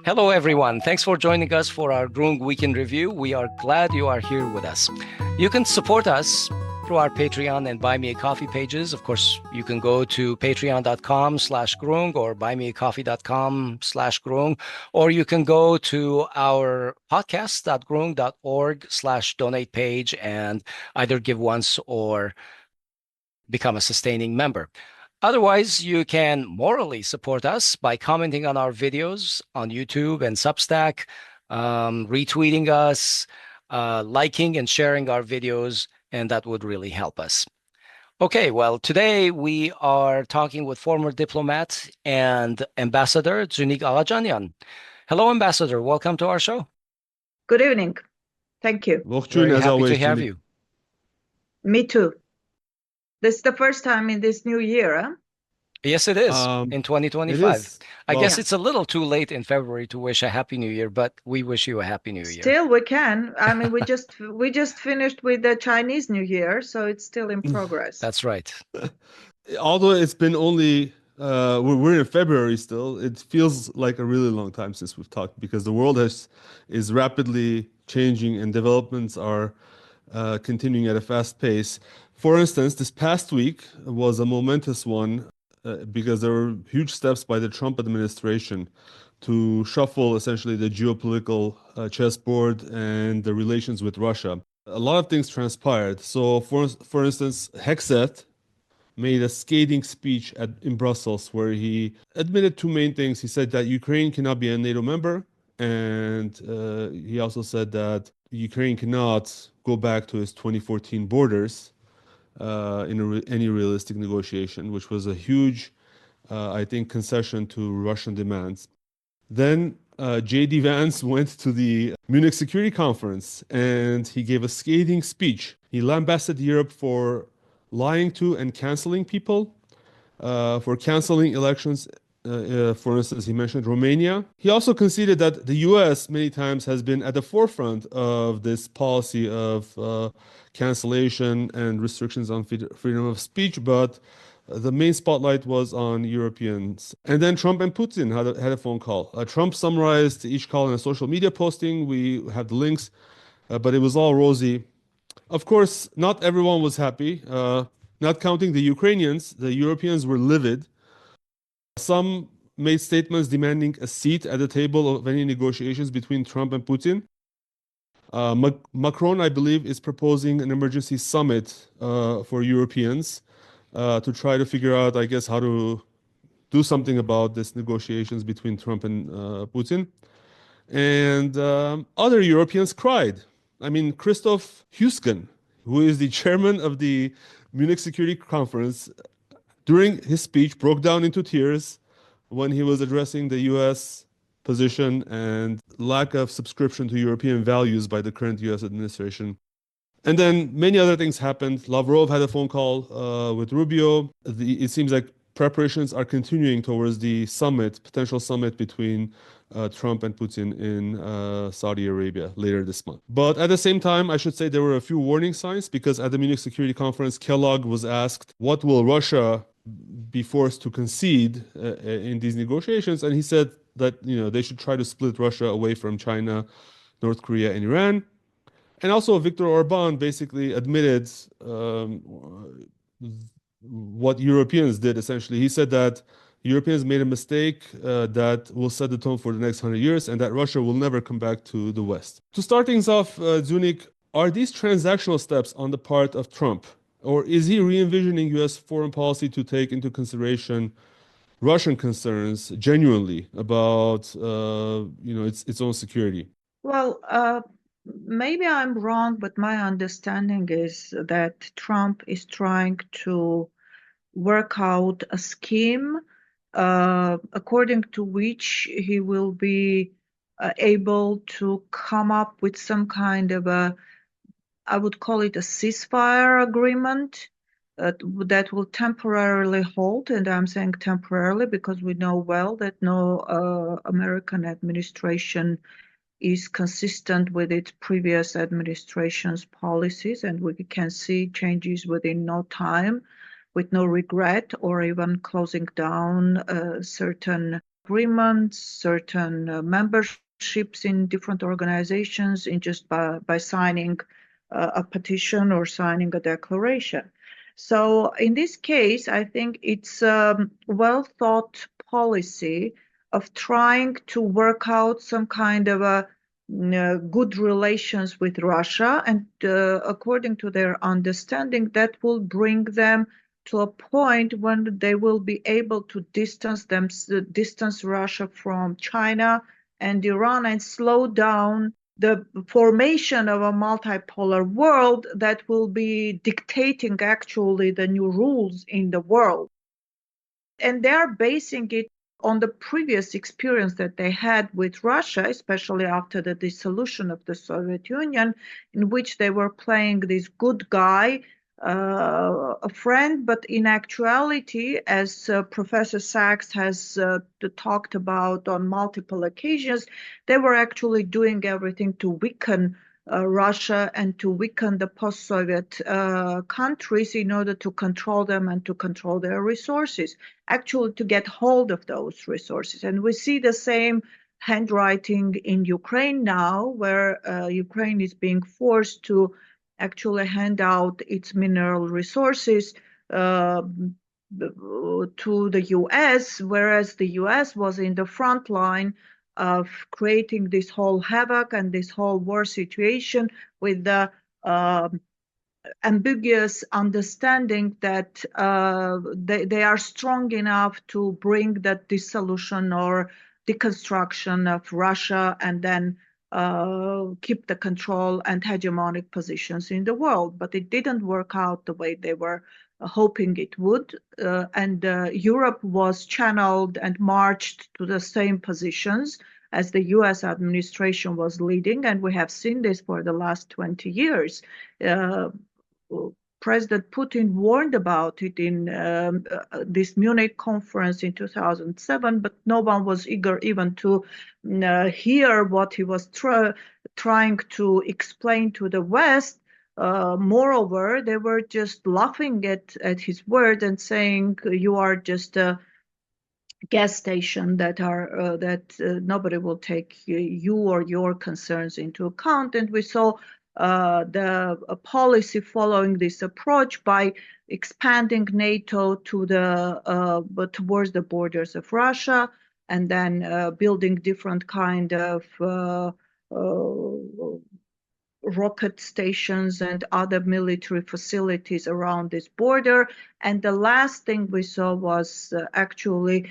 Hello, everyone. Thanks for joining us for our Groong Weekend Review. We are glad you are here with us. You can support us through our Patreon and Buy Me a Coffee pages. Of course, you can go to patreon.com/Groong or buymeacoffee.com/Groong, or you can go to our podcast.groong.org/donate page and either give once or become a sustaining member. Otherwise, you can morally support us by commenting on our videos on YouTube and Substack, retweeting us, liking and sharing our videos, and that would really help us. Okay, well, today we are talking with former diplomat and Ambassador Dziunik Aghajanian. Hello, Ambassador. Welcome to our show. Good evening. Thank you. Very happy to have you. Me too. This is the first time in this new year, huh? Yes, it is, in 2025. It is. I guess it's a little too late in February to wish a Happy New Year, but we wish you a Happy New Year. Still, we can. I mean, we just finished with the Chinese New Year, so it's still in progress. That's right. Although it's been only, we're in February still, it feels like a really long time since we've talked because the world is rapidly changing and developments are continuing at a fast pace. For instance, this past week was a momentous one because there were huge steps by the Trump administration to shuffle essentially the geopolitical chessboard and the relations with Russia. A lot of things transpired. So, for instance, Hegseth made a scathing speech in Brussels where he admitted two main things. He said that Ukraine cannot be a NATO member, and he also said that Ukraine cannot go back to its 2014 borders in any realistic negotiation, which was a huge, I think, concession to Russian demands. Then J.D. Vance went to the Munich Security Conference and he gave a scathing speech. He lambasted Europe for lying to and canceling people, for canceling elections. For instance, he mentioned Romania. He also conceded that the U.S. many times has been at the forefront of this policy of cancellation and restrictions on freedom of speech, but the main spotlight was on Europeans. And then Trump and Putin had a phone call. Trump summarized each call in a social media posting. We have the links, but it was all rosy. Of course, not everyone was happy. Not counting the Ukrainians, the Europeans were livid. Some made statements demanding a seat at the table of any negotiations between Trump and Putin. Macron, I believe, is proposing an emergency summit for Europeans to try to figure out, I guess, how to do something about these negotiations between Trump and Putin. And other Europeans cried. I mean, Christoph Heusgen, who is the chairman of the Munich Security Conference, during his speech broke down into tears when he was addressing the U.S. position and lack of subscription to European values by the current U.S. administration. And then many other things happened. Lavrov had a phone call with Rubio. It seems like preparations are continuing towards the potential summit between Trump and Putin in Saudi Arabia later this month. But at the same time, I should say there were a few warning signs because at the Munich Security Conference, Kellogg was asked, what will Russia be forced to concede in these negotiations? And he said that they should try to split Russia away from China, North Korea, and Iran. And also Viktor Orban basically admitted what Europeans did, essentially. He said that Europeans made a mistake that will set the tone for the next 100 years and that Russia will never come back to the West. To start things off, Dziunik, are these transactional steps on the part of Trump? Or is he re-envisioning U.S. foreign policy to take into consideration Russian concerns genuinely about its own security? Well, maybe I'm wrong, but my understanding is that Trump is trying to work out a scheme according to which he will be able to come up with some kind of I would call it a ceasefire agreement that will temporarily halt. And I'm saying temporarily because we know well that no American administration is consistent with its previous administration's policies, and we can see changes within no time with no regret or even closing down certain agreements, certain memberships in different organizations in just by signing a petition or signing a declaration. So in this case, I think it's a well thought policy of trying to work out some kind of a good relations with Russia, and according to their understanding, that will bring them to a point when they will be able to distance Russia from China and Iran and slow down the formation of a multipolar world that will be dictating actually the new rules in the world. And they are basing it on the previous experience that they had with Russia, especially after the dissolution of the Soviet Union, in which they were playing this good guy, a friend, but in actuality, as Professor Sachs has talked about on multiple occasions, they were actually doing everything to weaken Russia and to weaken the post-Soviet countries in order to control them and to control their resources, actually to get hold of those resources. And we see the same handwriting in Ukraine now, where Ukraine is being forced to actually hand out its mineral resources to the US, whereas the US was in the front line of creating this whole havoc and this whole war situation with the ambiguous understanding that they are strong enough to bring that dissolution or deconstruction of Russia and then keep the control and hegemonic positions in the world. But it didn't work out the way they were hoping it would. And Europe was channeled and marched to the same positions as the US administration was leading. And we have seen this for the last 20 years. President Putin warned about it in this Munich conference in 2007, but no one was eager even to hear what he was trying to explain to the West. Moreover, they were just laughing at his word and saying, "You are just a gas station that nobody will take you or your concerns into account." And we saw the policy following this approach by expanding NATO to towards the borders of Russia, and then building different kind of rocket stations and other military facilities around this border. And the last thing we saw was actually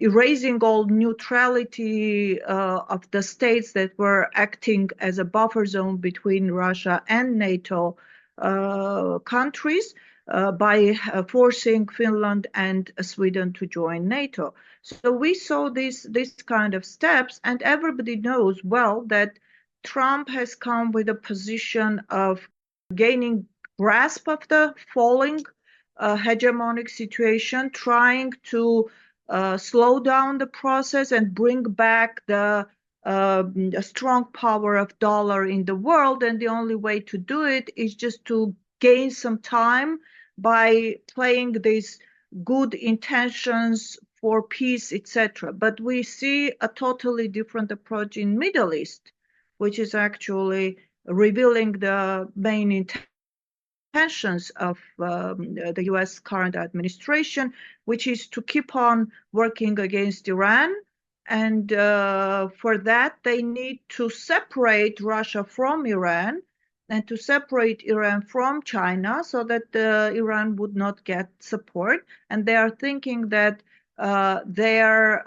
erasing all neutrality of the states that were acting as a buffer zone between Russia and NATO countries by forcing Finland and Sweden to join NATO. So we saw this kind of steps, and everybody knows well that Trump has come with a position of gaining grasp of the falling hegemonic situation, trying to slow down the process and bring back the strong power of dollar in the world. And the only way to do it is just to gain some time by playing these good intentions for peace, etc. But we see a totally different approach in Middle East, which is actually revealing the main intentions of the US current administration, which is to keep on working against Iran. And for that, they need to separate Russia from Iran and to separate Iran from China so that Iran would not get support. And they are thinking that their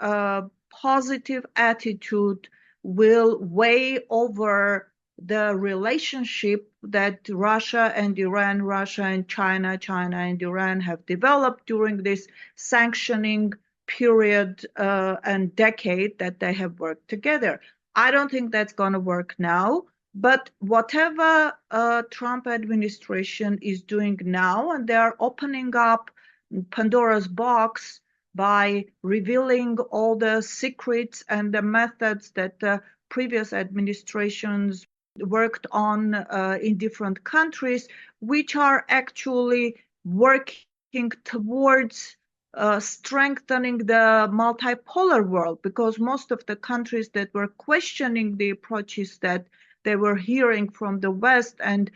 positive attitude will weigh over the relationship that Russia and Iran, Russia and China, China and Iran have developed during this sanctioning period and decade that they have worked together. I don't think that's going to work now, but whatever Trump administration is doing now, and they are opening up Pandora's box by revealing all the secrets and the methods that the previous administrations worked on in different countries, which are actually working towards strengthening the multipolar world, because most of the countries that were questioning the approaches that they were hearing from the West and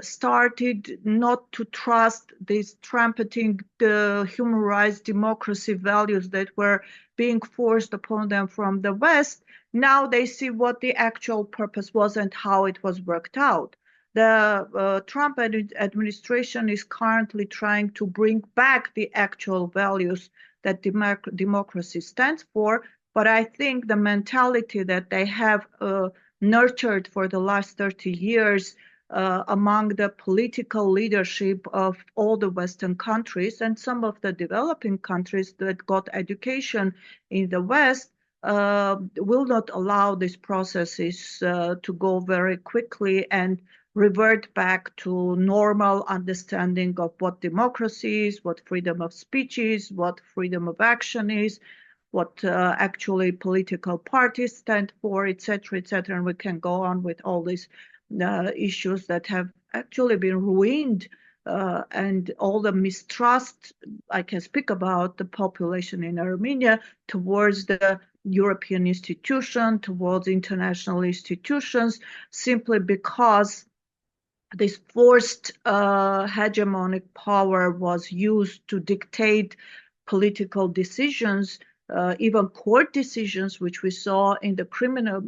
started not to trust these trumpeting the human rights, democracy values that were being forced upon them from the West. Now they see what the actual purpose was and how it was worked out. The Trump administration is currently trying to bring back the actual values that democracy stands for. But I think the mentality that they have nurtured for the last 30 years among the political leadership of all the Western countries and some of the developing countries that got education in the West will not allow these processes to go very quickly and revert back to normal understanding of what democracy is, what freedom of speech is, what freedom of action is, what actually political parties stand for, etc., etc. And we can go on with all these issues that have actually been ruined and all the mistrust I can speak about the population in Armenia towards the European institution, towards international institutions, simply because this forced hegemonic power was used to dictate political decisions, even court decisions, which we saw in the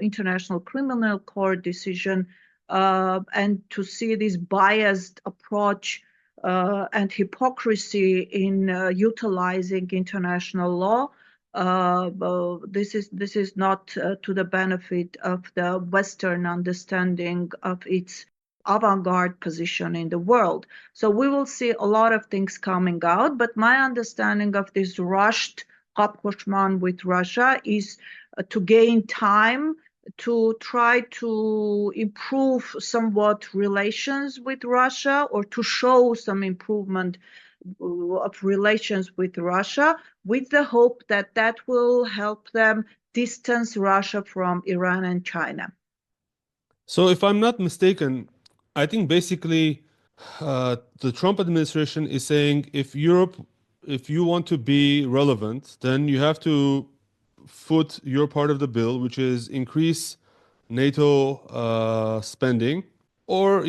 International Criminal Court decision, and to see this biased approach and hypocrisy in utilizing international law. This is not to the benefit of the Western understanding of its avant-garde position in the world. So we will see a lot of things coming out, but my understanding of this rushed rapprochement with Russia is to gain time to try to improve somewhat relations with Russia or to show some improvement of relations with Russia, with the hope that that will help them distance Russia from Iran and China. So if I'm not mistaken, I think basically the Trump administration is saying if you want to be relevant, then you have to foot your part of the bill, which is increase NATO spending, or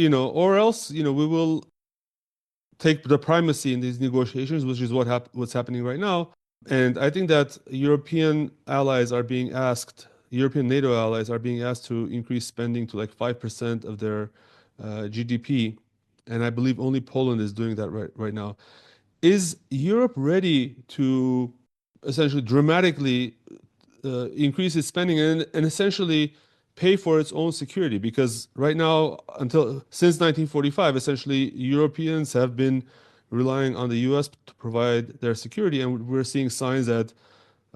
else we will take the primacy in these negotiations, which is what's happening right now. And I think that European NATO allies are being asked to increase spending to like 5% of their GDP, and I believe only Poland is doing that right now. Is Europe ready to essentially dramatically increase its spending and essentially pay for its own security? Because right now, since 1945, essentially Europeans have been relying on the U.S. to provide their security, and we're seeing signs that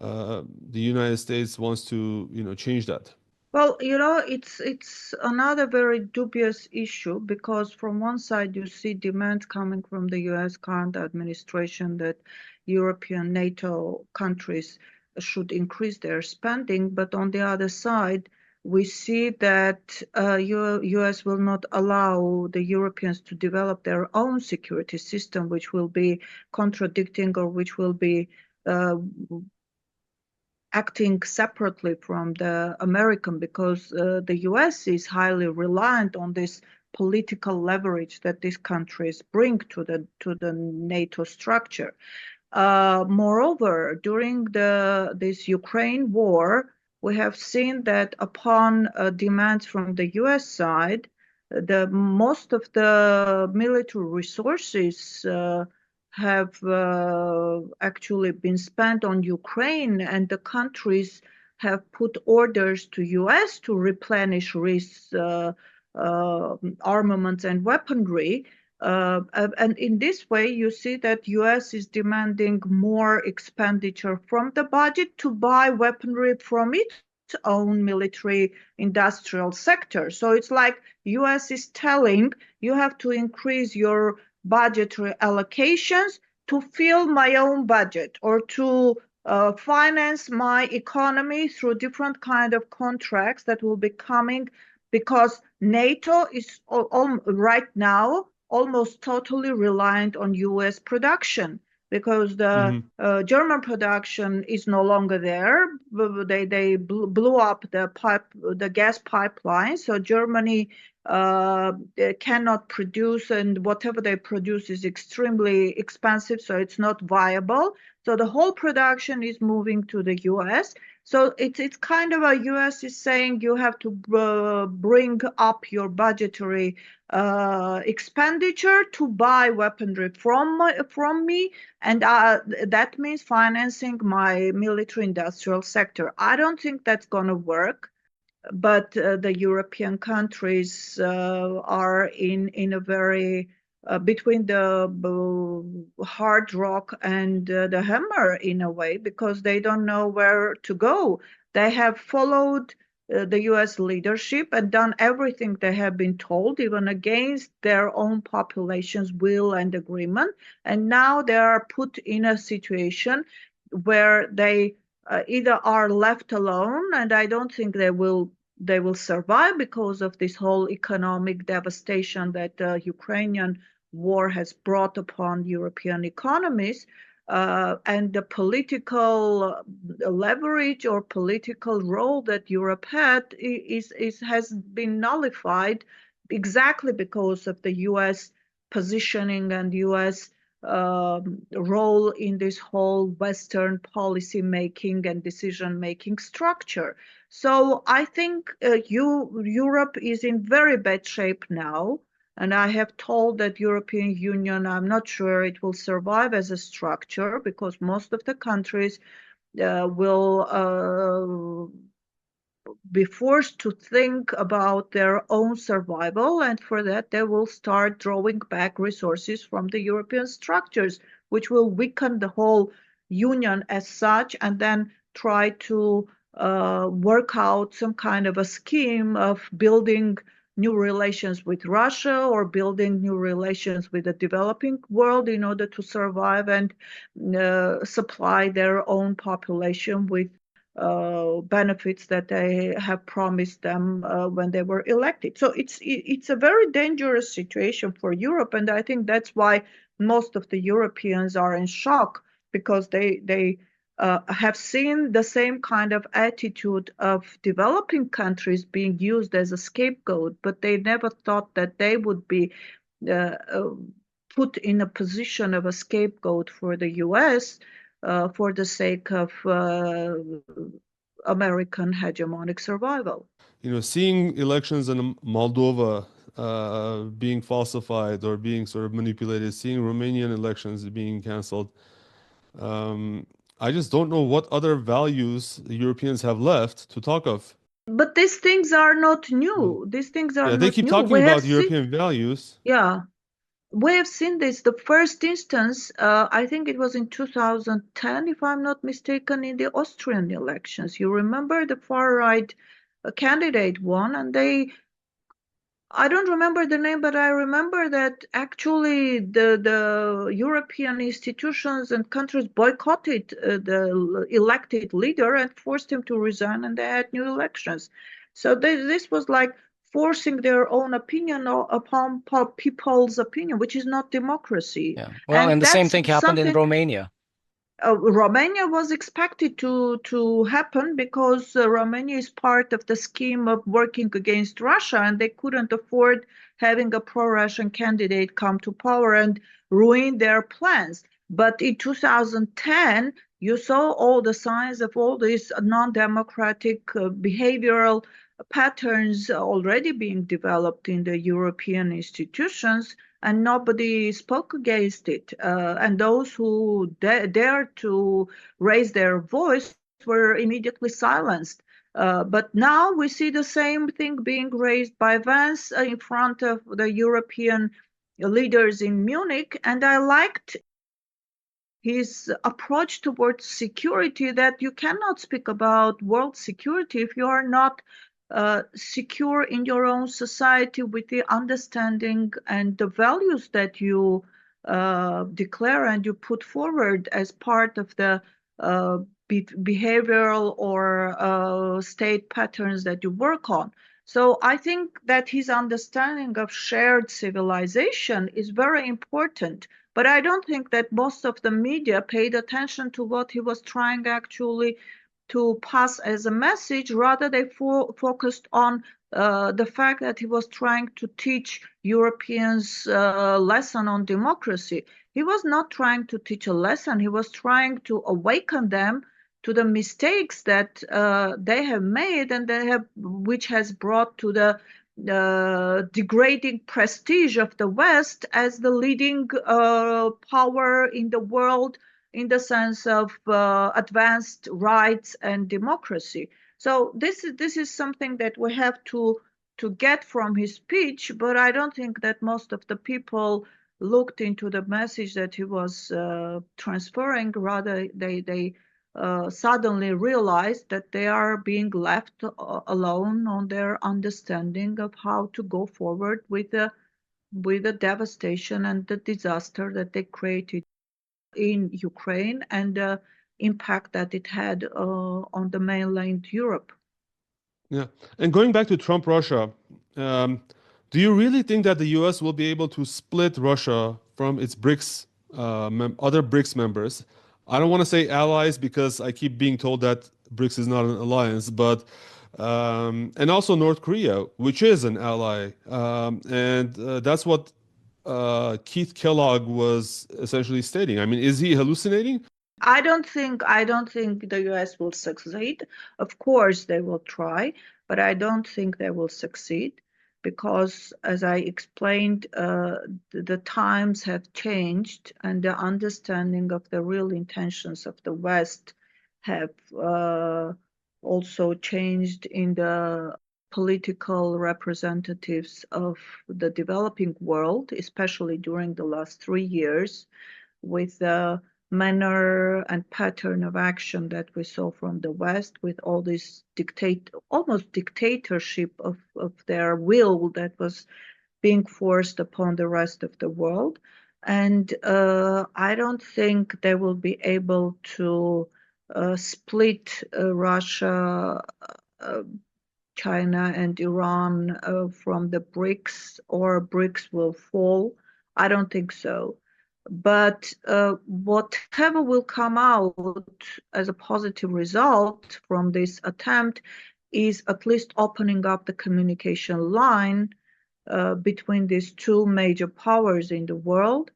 the United States wants to change that. Well, it's another very dubious issue, because from one side you see demands coming from the U.S. current administration that European NATO countries should increase their spending, but on the other side we see that U.S. will not allow the Europeans to develop their own security system, which will be contradicting or which will be acting separately from the American, because the US is highly reliant on this political leverage that these countries bring to the NATO structure. Moreover, during this Ukraine war, we have seen that upon demands from the US side, most of the military resources have actually been spent on Ukraine, and the countries have put orders to US to replenish armaments and weaponry. And in this way, you see that US is demanding more expenditure from the budget to buy weaponry from its own military industrial sector. So it's like US is telling you have to increase your budgetary allocations to fill my own budget or to finance my economy through different kind of contracts that will be coming, because NATO is right now almost totally reliant on US production. because the German production is no longer there. They blew up the gas pipeline, so Germany cannot produce, and whatever they produce is extremely expensive, so it's not viable. So the whole production is moving to the US. So it's kind of a US is saying you have to bring up your budgetary expenditure to buy weaponry from me, and that means financing my military industrial sector. I don't think that's going to work, but the European countries are in a very between the hard rock and the hammer in a way, because they don't know where to go. They have followed the US leadership and done everything they have been told, even against their own population's will and agreement. And now they are put in a situation where they either are left alone, and I don't think they will survive because of this whole economic devastation that the Ukrainian war has brought upon European economies, and the political leverage or political role that Europe had has been nullified exactly because of the US positioning and US role in this whole Western policy making and decision making structure. So I think Europe is in very bad shape now. And I have told that European Union, I'm not sure it will survive as a structure, because most of the countries will be forced to think about their own survival. And for that, they will start drawing back resources from the European structures, which will weaken the whole union as such, and then try to work out some kind of a scheme of building new relations with Russia or building new relations with the developing world in order to survive and supply their own population with benefits that they have promised them when they were elected. So it's a very dangerous situation for Europe, and I think that's why most of the Europeans are in shock, because they have seen the same kind of attitude of developing countries being used as a scapegoat, but they never thought that they would be put in a position of a scapegoat for the US for the sake of American hegemonic survival. You know, seeing elections in Moldova being falsified or being sort of manipulated, seeing Romanian elections being canceled, I just don't know what other values the Europeans have left to talk of. But these things are not new. These things are not new. They keep talking about European values. Yeah. We have seen this. The first instance, I think it was in 2010, if I'm not mistaken, in the Austrian elections. You remember the far-right candidate won, and I don't remember the name, but I remember that actually the European institutions and countries boycotted the elected leader and forced him to resign, and they had new elections. So this was like forcing their own opinion upon people's opinion, which is not democracy. Yeah. Well, and the same thing happened in Romania. Romania was expected to happen because Romania is part of the scheme of working against Russia, and they couldn't afford having a pro-Russian candidate come to power and ruin their plans. But in 2010, you saw all the signs of all these non-democratic behavioral patterns already being developed in the European institutions, and nobody spoke against it. And those who dared to raise their voice were immediately silenced. But now we see the same thing being raised by Vance in front of the European leaders in Munich. And I liked his approach towards security, that you cannot speak about world security if you are not secure in your own society with the understanding and the values that you declare and you put forward as part of the behavioral or state patterns that you work on. So I think that his understanding of shared civilization is very important. But I don't think that most of the media paid attention to what he was trying actually to pass as a message. Rather, they focused on the fact that he was trying to teach Europeans a lesson on democracy. He was not trying to teach a lesson. He was trying to awaken them to the mistakes that they have made and which has brought to the degrading prestige of the West as the leading power in the world in the sense of advanced rights and democracy. So this is something that we have to get from his speech, but I don't think that most of the people looked into the message that he was transferring. Rather, they suddenly realized that they are being left alone on their understanding of how to go forward with the devastation and the disaster that they created in Ukraine and the impact that it had on the mainland Europe. Yeah. And going back to Trump Russia, do you really think that the US will be able to split Russia from its BRICS, other BRICS members? I don't want to say allies because I keep being told that BRICS is not an alliance, but and also North Korea, which is an ally. And that's what Keith Kellogg was essentially stating. I mean, is he hallucinating? I don't think the US will succeed. Of course, they will try, but I don't think they will succeed because, as I explained, the times have changed and the understanding of the real intentions of the West have also changed in the political representatives of the developing world, especially during the last 3 years, with the manner and pattern of action that we saw from the West, with all this almost dictatorship of their will that was being forced upon the rest of the world. And I don't think they will be able to split Russia, China, and Iran from the BRICS, or BRICS will fall. I don't think so. But whatever will come out as a positive result from this attempt is at least opening up the communication line between these two major powers in the world,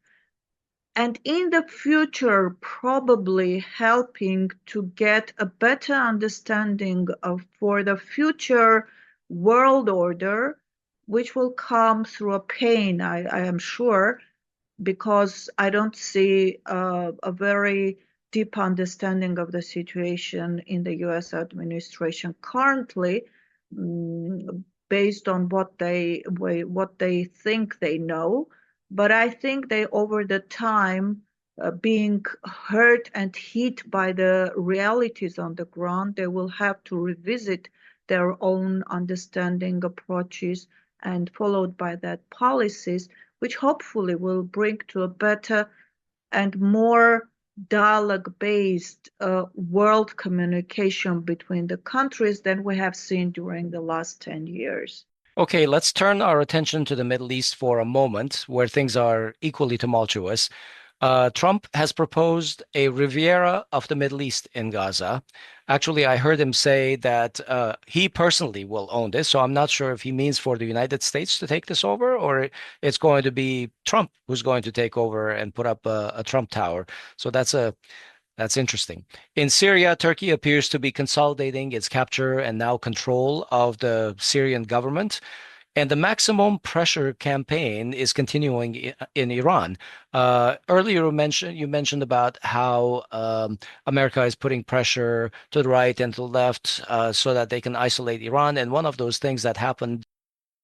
and in the future probably helping to get a better understanding for the future world order, which will come through a pain, I am sure, because I don't see a very deep understanding of the situation in the US administration currently, based on what they think they know. But I think they, over the time, being hurt and hit by the realities on the ground, they will have to revisit their own understanding approaches and followed by that policies, which hopefully will bring to a better and more dialogue-based world communication between the countries than we have seen during the last 10 years. Okay, let's turn our attention to the Middle East for a moment, where things are equally tumultuous. Trump has proposed a Riviera of the Middle East in Gaza. Actually, I heard him say that he personally will own this, so I'm not sure if he means for the United States to take this over or it's going to be Trump who's going to take over and put up a Trump Tower. So that's interesting. In Syria, Turkey appears to be consolidating its capture and now control of the Syrian government. And the maximum pressure campaign is continuing in Iran. Earlier, you mentioned about how America is putting pressure to the right and to the left so that they can isolate Iran. And one of those things that happened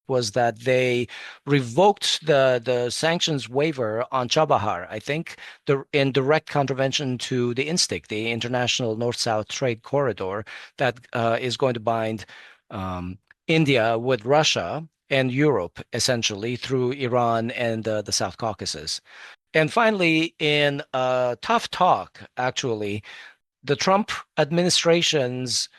was that they revoked the sanctions waiver on Chabahar, I think, in direct contravention to the INSTIC, the International North-South Trade Corridor, that is going to bind India with Russia and Europe, essentially, through Iran and the South Caucasus. And finally, in tough talk, actually, the Trump administration's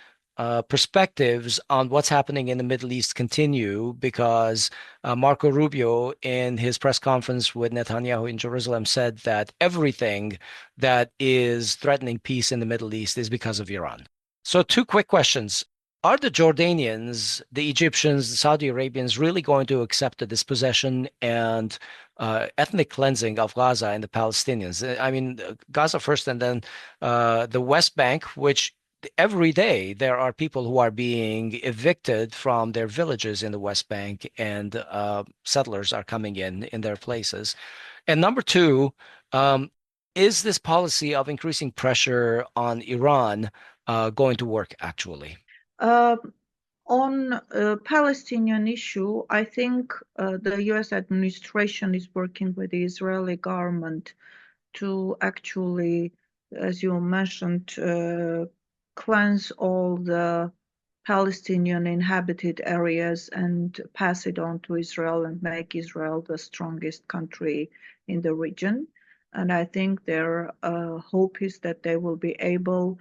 perspectives on what's happening in the Middle East continue because Marco Rubio, in his press conference with Netanyahu in Jerusalem, said that everything that is threatening peace in the Middle East is because of Iran. So, two quick questions. Are the Jordanians, the Egyptians, the Saudi Arabians really going to accept the dispossession and ethnic cleansing of Gaza and the Palestinians? I mean, Gaza first and then the West Bank, which every day there are people who are being evicted from their villages in the West Bank and settlers are coming in their places. And number two, is this policy of increasing pressure on Iran going to work actually? On Palestinian issue, I think the U.S. administration is working with the Israeli government to actually, as you mentioned, cleanse all the Palestinian inhabited areas and pass it on to Israel and make Israel the strongest country in the region. And I think their hope is that they will be able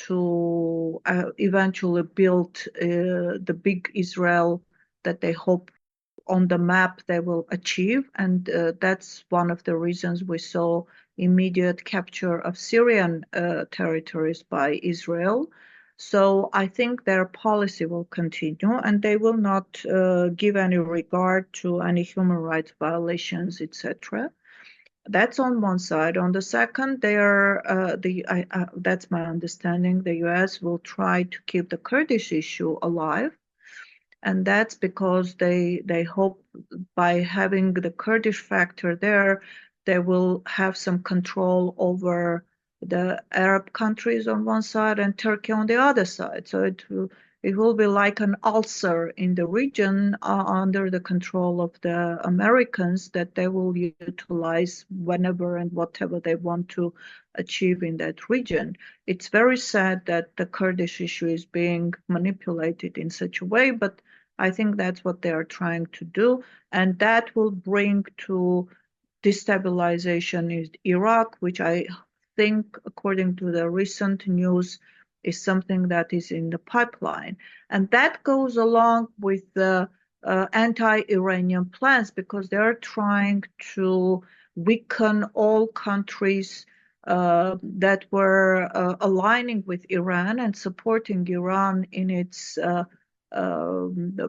to eventually build the big Israel that they hope on the map they will achieve. And that's one of the reasons we saw immediate capture of Syrian territories by Israel. So I think their policy will continue and they will not give any regard to any human rights violations, etc. That's on one side. On the second, that's my understanding. The U.S. will try to keep the Kurdish issue alive, and that's because they hope by having the Kurdish factor there, they will have some control over the Arab countries on one side and Turkey on the other side. So it will be like an ulcer in the region under the control of the Americans that they will utilize whenever and whatever they want to achieve in that region. It's very sad that the Kurdish issue is being manipulated in such a way, but I think that's what they are trying to do. And that will bring to destabilization in Iraq, which I think, according to the recent news, is something that is in the pipeline. And that goes along with the anti-Iranian plans because they're trying to weaken all countries that were aligning with Iran and supporting Iran in its the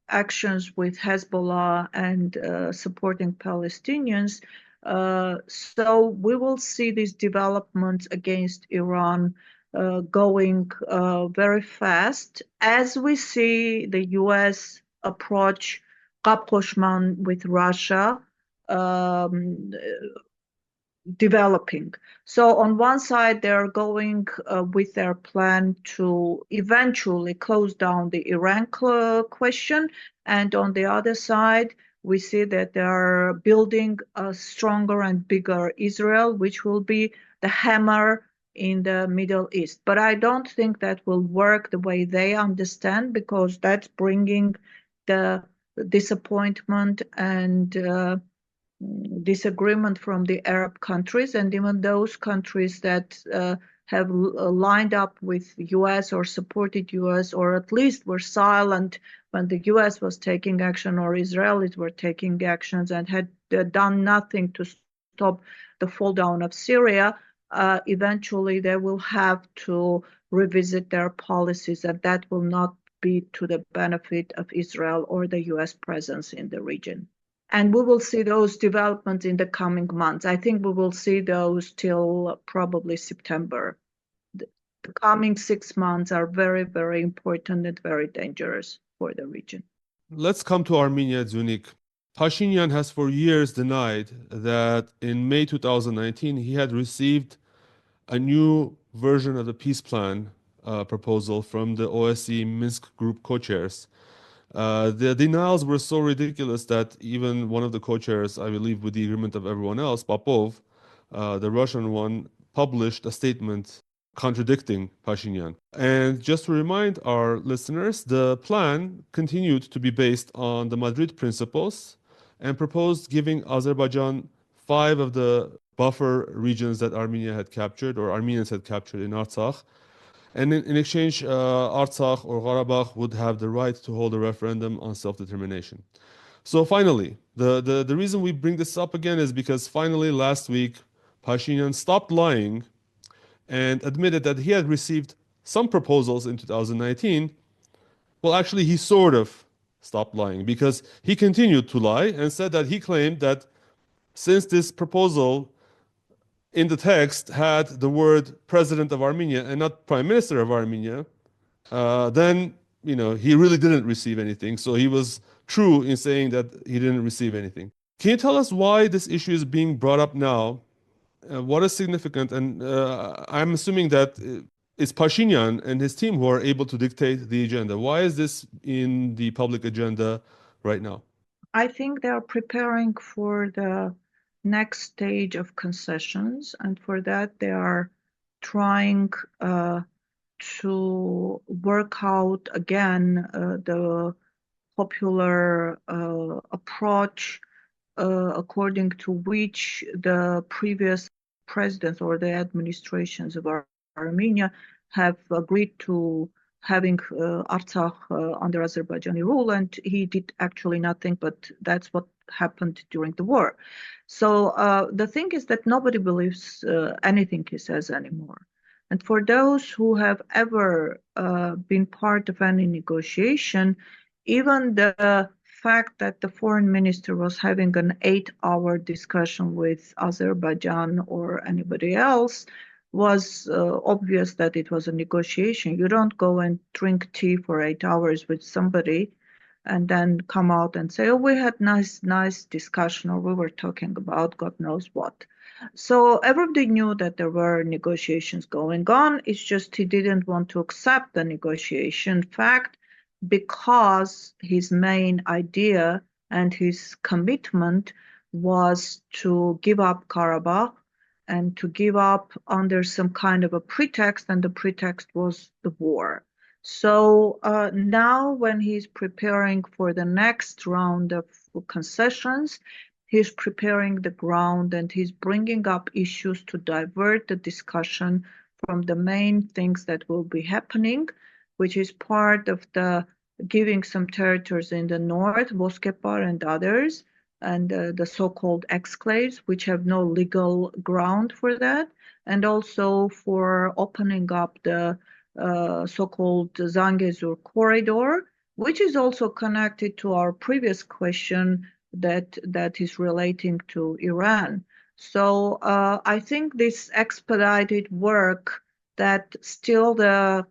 actions with Hezbollah and supporting Palestinians. So we will see these developments against Iran going very fast as we see the U.S. approach rapprochement with Russia developing. So on one side, they're going with their plan to eventually close down the Iran question. And on the other side, we see that they are building a stronger and bigger Israel, which will be the hammer in the Middle East. But I don't think that will work the way they understand because that's bringing the disappointment and disagreement from the Arab countries, and even those countries that have lined up with U.S. or supported U.S. or at least were silent when the U.S. was taking action or Israelis were taking actions and had done nothing to stop the fall down of Syria. Eventually, they will have to revisit their policies, and that will not be to the benefit of Israel or the U.S. presence in the region. And we will see those developments in the coming months. I think we will see those till probably September. The coming 6 months are very, very important and very dangerous for the region. Let's come to Armenia, Dziunik. Pashinyan has for years denied that in May 2019 he had received a new version of the peace plan proposal from the OSCE Minsk group co-chairs. The denials were so ridiculous that even one of the co-chairs, I believe with the agreement of everyone else, Popov, the Russian one, published a statement contradicting Pashinyan. And just to remind our listeners, the plan continued to be based on the Madrid principles and proposed giving Azerbaijan 5 of the buffer regions that Armenia had captured or Armenians had captured in Artsakh, And in exchange, Artsakh or Karabakh would have the right to hold a referendum on self-determination. So finally, the reason we bring this up again is because finally last week, Pashinyan stopped lying and admitted that he had received some proposals in 2019. Well, actually, he sort of stopped lying because he continued to lie and said that he claimed that since this proposal in the text had the word President of Armenia and not Prime Minister of Armenia, then he really didn't receive anything. So he was true in saying that he didn't receive anything. Can you tell us why this issue is being brought up now? What is significant? And I'm assuming that it's Pashinyan and his team who are able to dictate the agenda. Why is this in the public agenda right now? I think they are preparing for the next stage of concessions, and for that they are trying to work out again the popular approach according to which the previous presidents or the administrations of Armenia have agreed to having Artsakh under Azerbaijani rule, and he did actually nothing, but that's what happened during the war. So the thing is that nobody believes anything he says anymore. And for those who have ever been part of any negotiation, even the fact that the foreign minister was having an 8-hour discussion with Azerbaijan or anybody else was obvious that it was a negotiation. You don't go and drink tea for 8 hours with somebody and then come out and say, oh, we had nice discussion, or we were talking about God knows what. So everybody knew that there were negotiations going on. It's just he didn't want to accept the negotiation fact because his main idea and his commitment was to give up Karabakh and to give up under some kind of a pretext, and the pretext was the war. So now when he's preparing for the next round of concessions, he's preparing the ground and he's bringing up issues to divert the discussion from the main things that will be happening, which is part of the giving some territories in the north, Boskepar and others, and the so-called exclaves, which have no legal ground for that, and also for opening up the so-called Zangezur Corridor, which is also connected to our previous question that is relating to Iran. So I think this expedited work that still the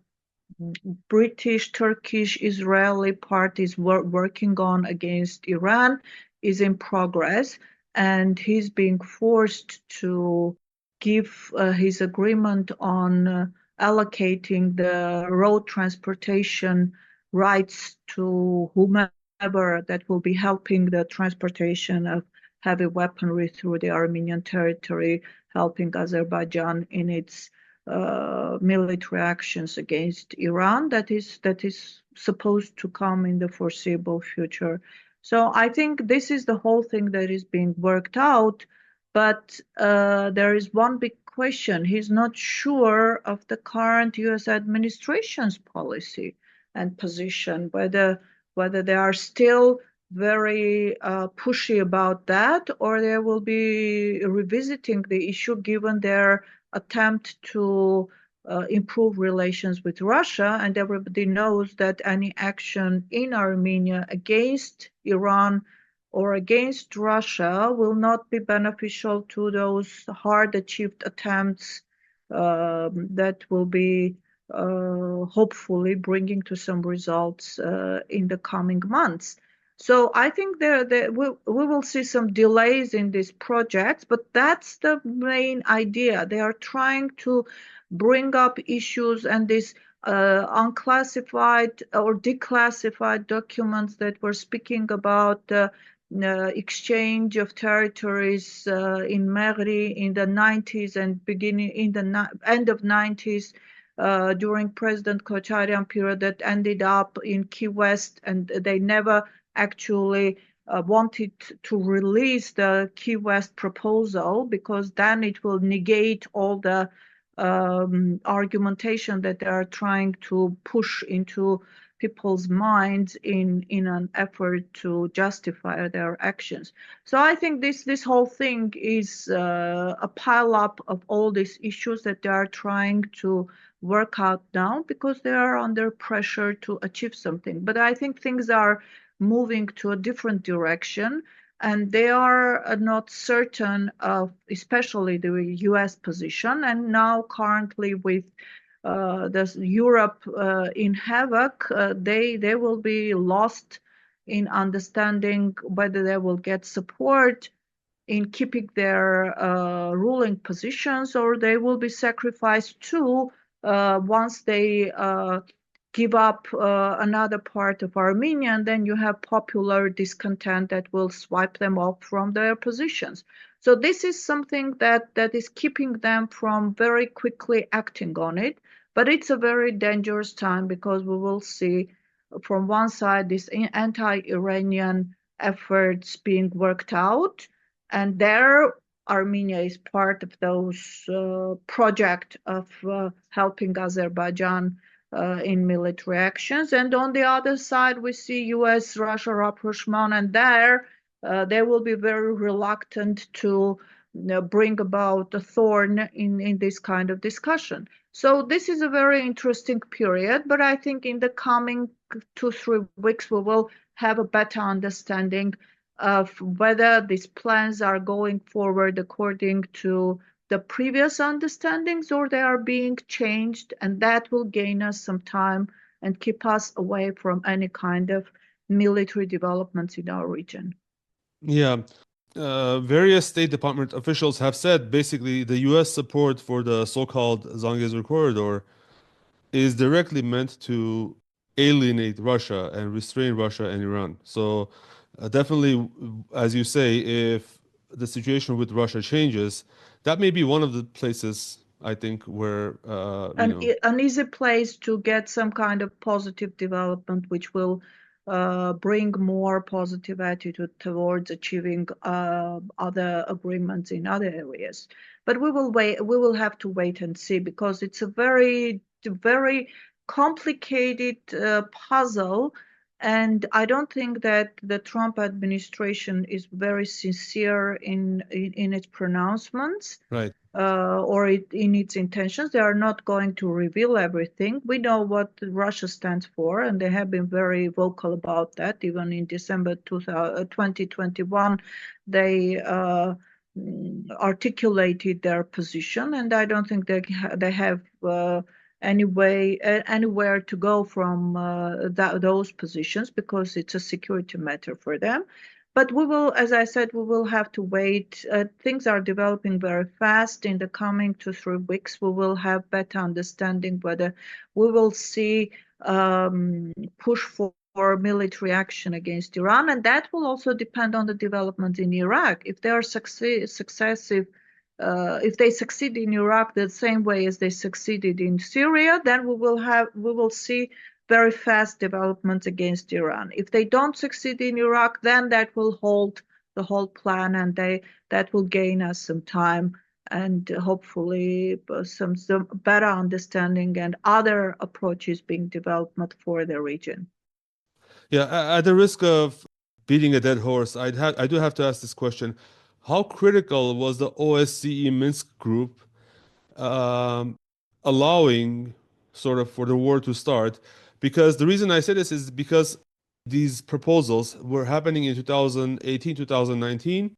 British, Turkish, Israeli parties were working on against Iran is in progress, and he's being forced to give his agreement on allocating the road transportation rights to whomever that will be helping the transportation of heavy weaponry through the Armenian territory, helping Azerbaijan in its military actions against Iran that is supposed to come in the foreseeable future. So I think this is the whole thing that is being worked out, but there is one big question. He's not sure of the current US administration's policy and position, whether they are still very pushy about that, or they will be revisiting the issue given their attempt to improve relations with Russia, and everybody knows that any action in Armenia against Iran or against Russia will not be beneficial to those hard achieved attempts that will be hopefully bringing to some results in the coming months. So I think we will see some delays in these projects, but that's the main idea. They are trying to bring up issues and these unclassified or declassified documents that were speaking about the exchange of territories in Mehri in the 90s and beginning in the end of 90s during President Kocharyan period that ended up in Key West, and they never actually wanted to release the Key West proposal because then it will negate all the argumentation that they are trying to push into people's minds in an effort to justify their actions. So I think this whole thing is a pile up of all these issues that they are trying to work out now because they are under pressure to achieve something. But I think things are moving to a different direction, and they are not certain of especially the US position. And now currently with Europe in havoc, they will be lost in understanding whether they will get support in keeping their ruling positions, or they will be sacrificed too once they give up another part of Armenia, and then you have popular discontent that will swipe them off from their positions. So this is something that is keeping them from very quickly acting on it. But it's a very dangerous time because we will see from one side this anti-Iranian efforts being worked out, and there Armenia is part of those project of helping Azerbaijan in military actions. And on the other side, we see US-Russia rapprochement, and there they will be very reluctant to bring about a thorn in this kind of discussion. So this is a very interesting period, but I think in the coming 2-3 weeks, we will have a better understanding of whether these plans are going forward according to the previous understandings or they are being changed, and that will gain us some time and keep us away from any kind of military developments in our region. Yeah. Various State Department officials have said basically the US support for the so-called Zangezur Corridor is directly meant to alienate Russia and restrain Russia and Iran. So definitely, as you say, if the situation with Russia changes, that may be one of the places I think where an easy place to get some kind of positive development, which will bring more positive attitude towards achieving other agreements in other areas. But we will wait. We will have to wait and see because it's a very complicated puzzle, and I don't think that the Trump administration is very sincere in its pronouncements. Right. Or in its intentions. They are not going to reveal everything. We know what Russia stands for, and they have been very vocal about that. Even in December 2021, they articulated their position, and I don't think they have anywhere to go from those positions because it's a security matter for them. But we will, as I said, we will have to wait. Things are developing very fast. In the coming 2-3 weeks, we will have better understanding whether we will see push for military action against Iran. And that will also depend on the developments in Iraq. If they are successive, if they succeed in Iraq the same way as they succeeded in Syria, then we will see very fast developments against Iran. If they don't succeed in Iraq, then that will hold the whole plan, and that will gain us some time and hopefully some better understanding and other approaches being developed for the region. Yeah, at the risk of beating a dead horse, I do have to ask this question: how critical was the OSCE Minsk group allowing sort of for the war to start? Because the reason I say this is because these proposals were happening in 2018, 2019.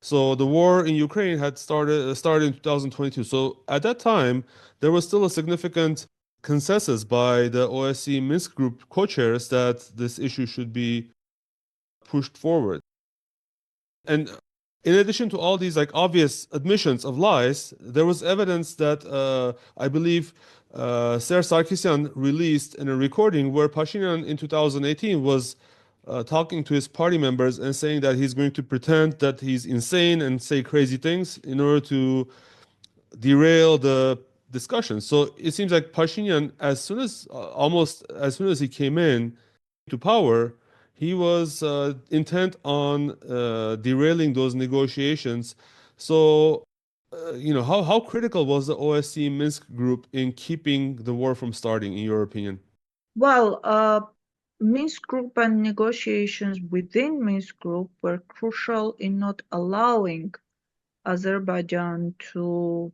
So the war in Ukraine had started in 2022. So at that time, there was still a significant consensus by the OSCE Minsk group co-chairs that this issue should be pushed forward. And in addition to all these like obvious admissions of lies, there was evidence that I believe Serge Sarkisyan released in a recording where Pashinyan in 2018 was talking to his party members and saying that he's going to pretend that he's insane and say crazy things in order to derail the discussion. So it seems like Pashinyan, almost as soon as he came in to power, he was intent on derailing those negotiations. So how critical was the OSCE Minsk group in keeping the war from starting, in your opinion? Well, Minsk group and negotiations within Minsk group were crucial in not allowing Azerbaijan to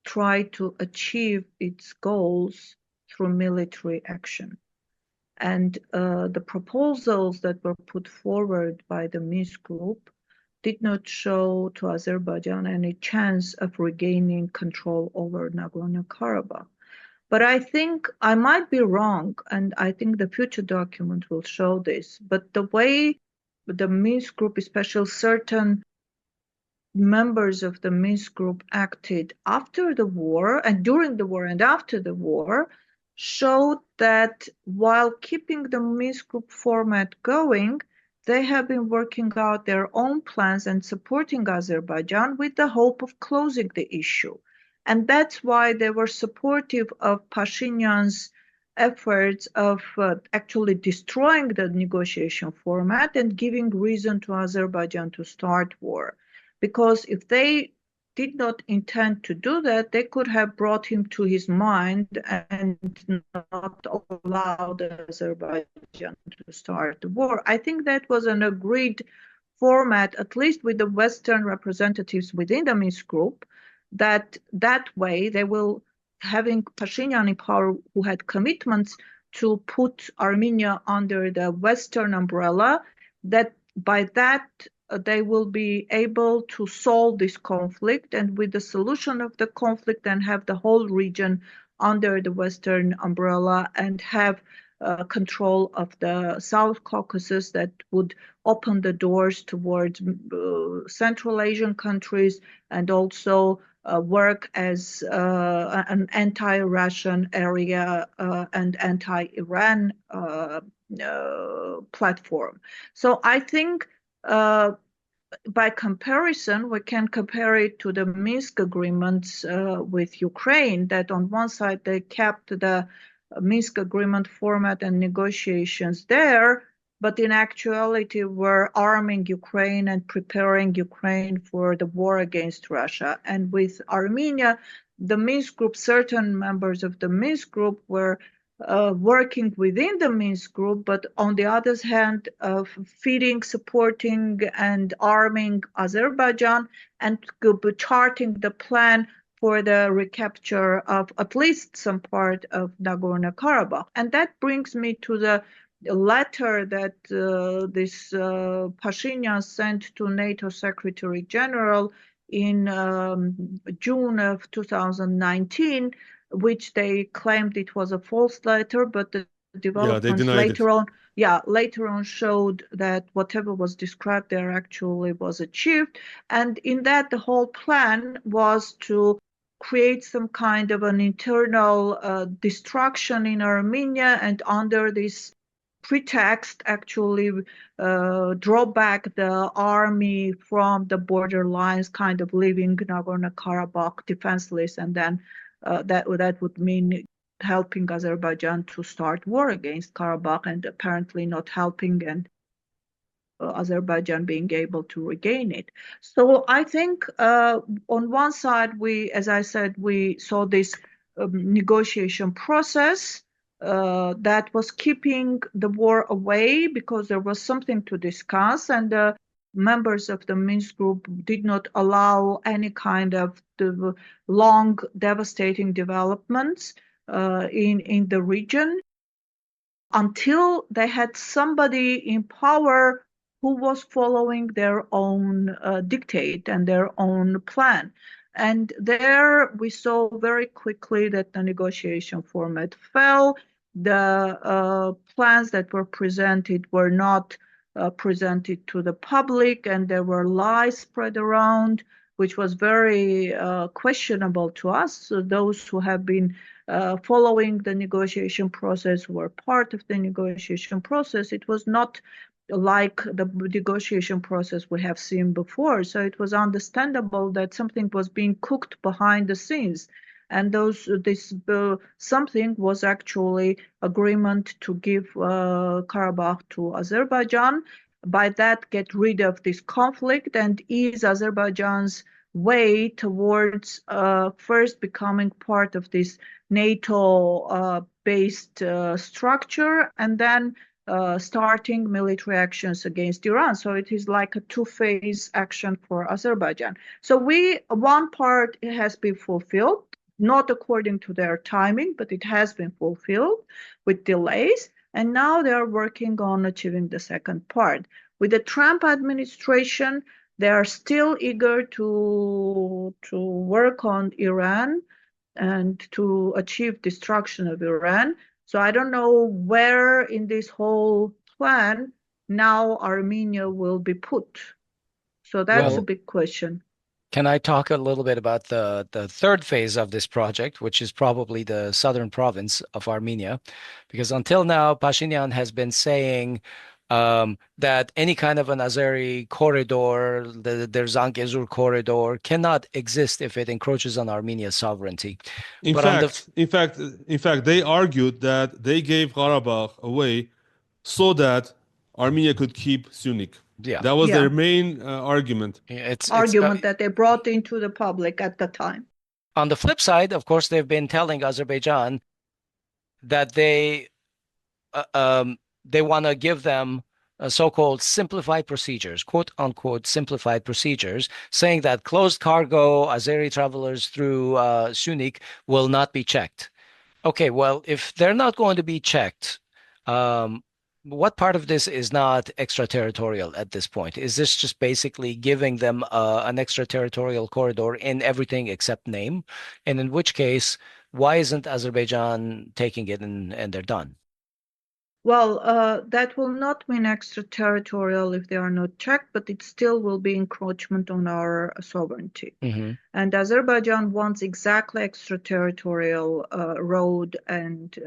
try to achieve its goals through military action. And the proposals that were put forward by the Minsk group did not show to Azerbaijan any chance of regaining control over Nagorno-Karabakh. But I think I might be wrong, and I think the future document will show this. But the way the Minsk group, especially certain members of the Minsk group, acted after the war and during the war and after the war showed that while keeping the Minsk group format going, they have been working out their own plans and supporting Azerbaijan with the hope of closing the issue. And that's why they were supportive of Pashinyan's efforts of actually destroying the negotiation format and giving reason to Azerbaijan to start war. Because if they did not intend to do that, they could have brought him to his mind and not allowed Azerbaijan to start the war. I think that was an agreed format, at least with the Western representatives within the Minsk group, that way they will, having Pashinyan in power, who had commitments to put Armenia under the Western umbrella, that by that they will be able to solve this conflict, and with the solution of the conflict, and have the whole region under the Western umbrella and have control of the South Caucasus, that would open the doors towards Central Asian countries and also work as an anti-Russian area and anti-Iran platform. So I think by comparison, we can compare it to the Minsk agreements with Ukraine, that on one side they kept the Minsk agreement format and negotiations there, but in actuality were arming Ukraine and preparing Ukraine for the war against Russia. And with Armenia, the Minsk group, certain members of the Minsk group were working within the Minsk group, but on the other hand, feeding, supporting, and arming Azerbaijan, and charting the plan for the recapture of at least some part of Nagorno-Karabakh. And that brings me to the letter that this Pashinyan sent to NATO Secretary General in June of 2019, which they claimed it was a false letter, but the developments later on showed that whatever was described there actually was achieved. And in that, the whole plan was to create some kind of an internal destruction in Armenia, and under this pretext actually draw back the army from the border lines, kind of leaving Nagorno-Karabakh defenseless, and then that would mean helping Azerbaijan to start war against Karabakh, and apparently not helping, and Azerbaijan being able to regain it. So I think on one side, as I said, we saw this negotiation process that was keeping the war away because there was something to discuss, and the members of the Minsk group did not allow any kind of the long, devastating developments in the region until they had somebody in power who was following their own dictate and their own plan. And there we saw very quickly that the negotiation format fell. The plans that were presented were not presented to the public, and there were lies spread around, which was very questionable to us. So those who have been following the negotiation process, were part of the negotiation process, it was not like the negotiation process we have seen before. So it was understandable that something was being cooked behind the scenes. And this something was actually agreement to give Karabakh to Azerbaijan. By that, get rid of this conflict and ease Azerbaijan's way towards first becoming part of this NATO-based structure and then starting military actions against Iran. So it is like a two-phase action for Azerbaijan. So one part has been fulfilled, not according to their timing, but it has been fulfilled with delays. And now they are working on achieving the second part. With the Trump administration, they are still eager to work on Iran and to achieve destruction of Iran. So I don't know where in this whole plan now Armenia will be put. So that's a big question. Can I talk a little bit about the third phase of this project, which is probably the southern province of Armenia? Because until now, Pashinyan has been saying that any kind of an Azeri corridor, their Zangezur Corridor, cannot exist if it encroaches on Armenia's sovereignty. In fact, they argued that they gave Karabakh away so that Armenia could keep Dziunik. Yeah, that was their main argument. Argument that they brought into the public at the time. On the flip side, of course, they've been telling Azerbaijan that they want to give them so-called simplified procedures, quote unquote simplified procedures, saying that closed cargo Azeri travelers through Dziunik will not be checked. Okay, well, if they're not going to be checked, what part of this is not extraterritorial at this point? Is this just basically giving them an extraterritorial corridor in everything except name? And in which case, why isn't Azerbaijan taking it and they're done? Well, that will not mean extraterritorial if they are not checked, but it still will be encroachment on our sovereignty. Mm-hmm. And Azerbaijan wants exactly extraterritorial road and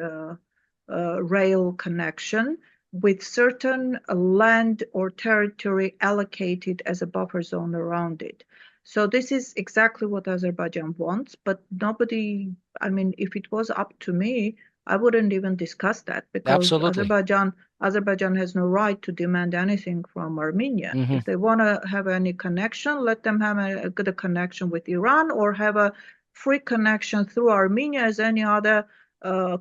rail connection with certain land or territory allocated as a buffer zone around it. So this is exactly what Azerbaijan wants, but nobody, I mean, if it was up to me, I wouldn't even discuss that because Azerbaijan has no right to demand anything from Armenia. Mm-hmm. If they want to have any connection, let them have a good connection with Iran or have a free connection through Armenia as any other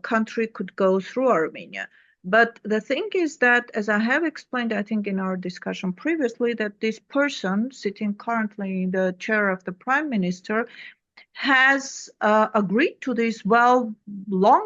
country could go through Armenia. But the thing is that, as I have explained, I think in our discussion previously, that this person sitting currently in the chair of the prime minister has agreed to this long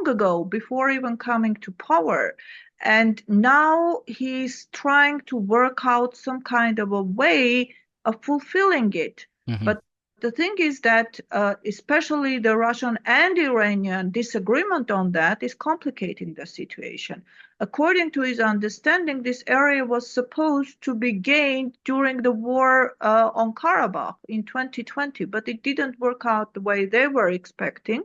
ago, before even coming to power. And now he's trying to work out some kind of a way of fulfilling it. Mm-hmm. But the thing is that especially the Russian and Iranian disagreement on that is complicating the situation. According to his understanding, this area was supposed to be gained during the war on Karabakh in 2020, but it didn't work out the way they were expecting,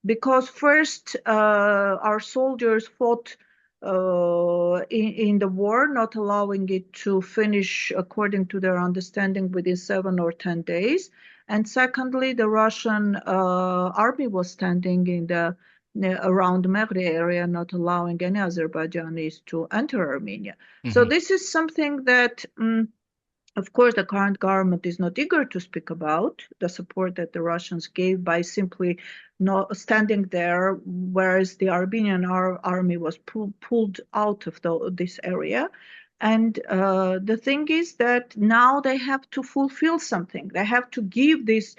because first our soldiers fought in the war, not allowing it to finish according to their understanding within 7 or 10 days. And secondly, the Russian army was standing in the around Mehri area, not allowing any Azerbaijanis to enter Armenia. Mm-hmm. So this is something that, of course, the current government is not eager to speak about, the support that the Russians gave by simply not standing there, whereas the Armenian army was pulled out of this area. And the thing is that now they have to fulfill something. They have to give this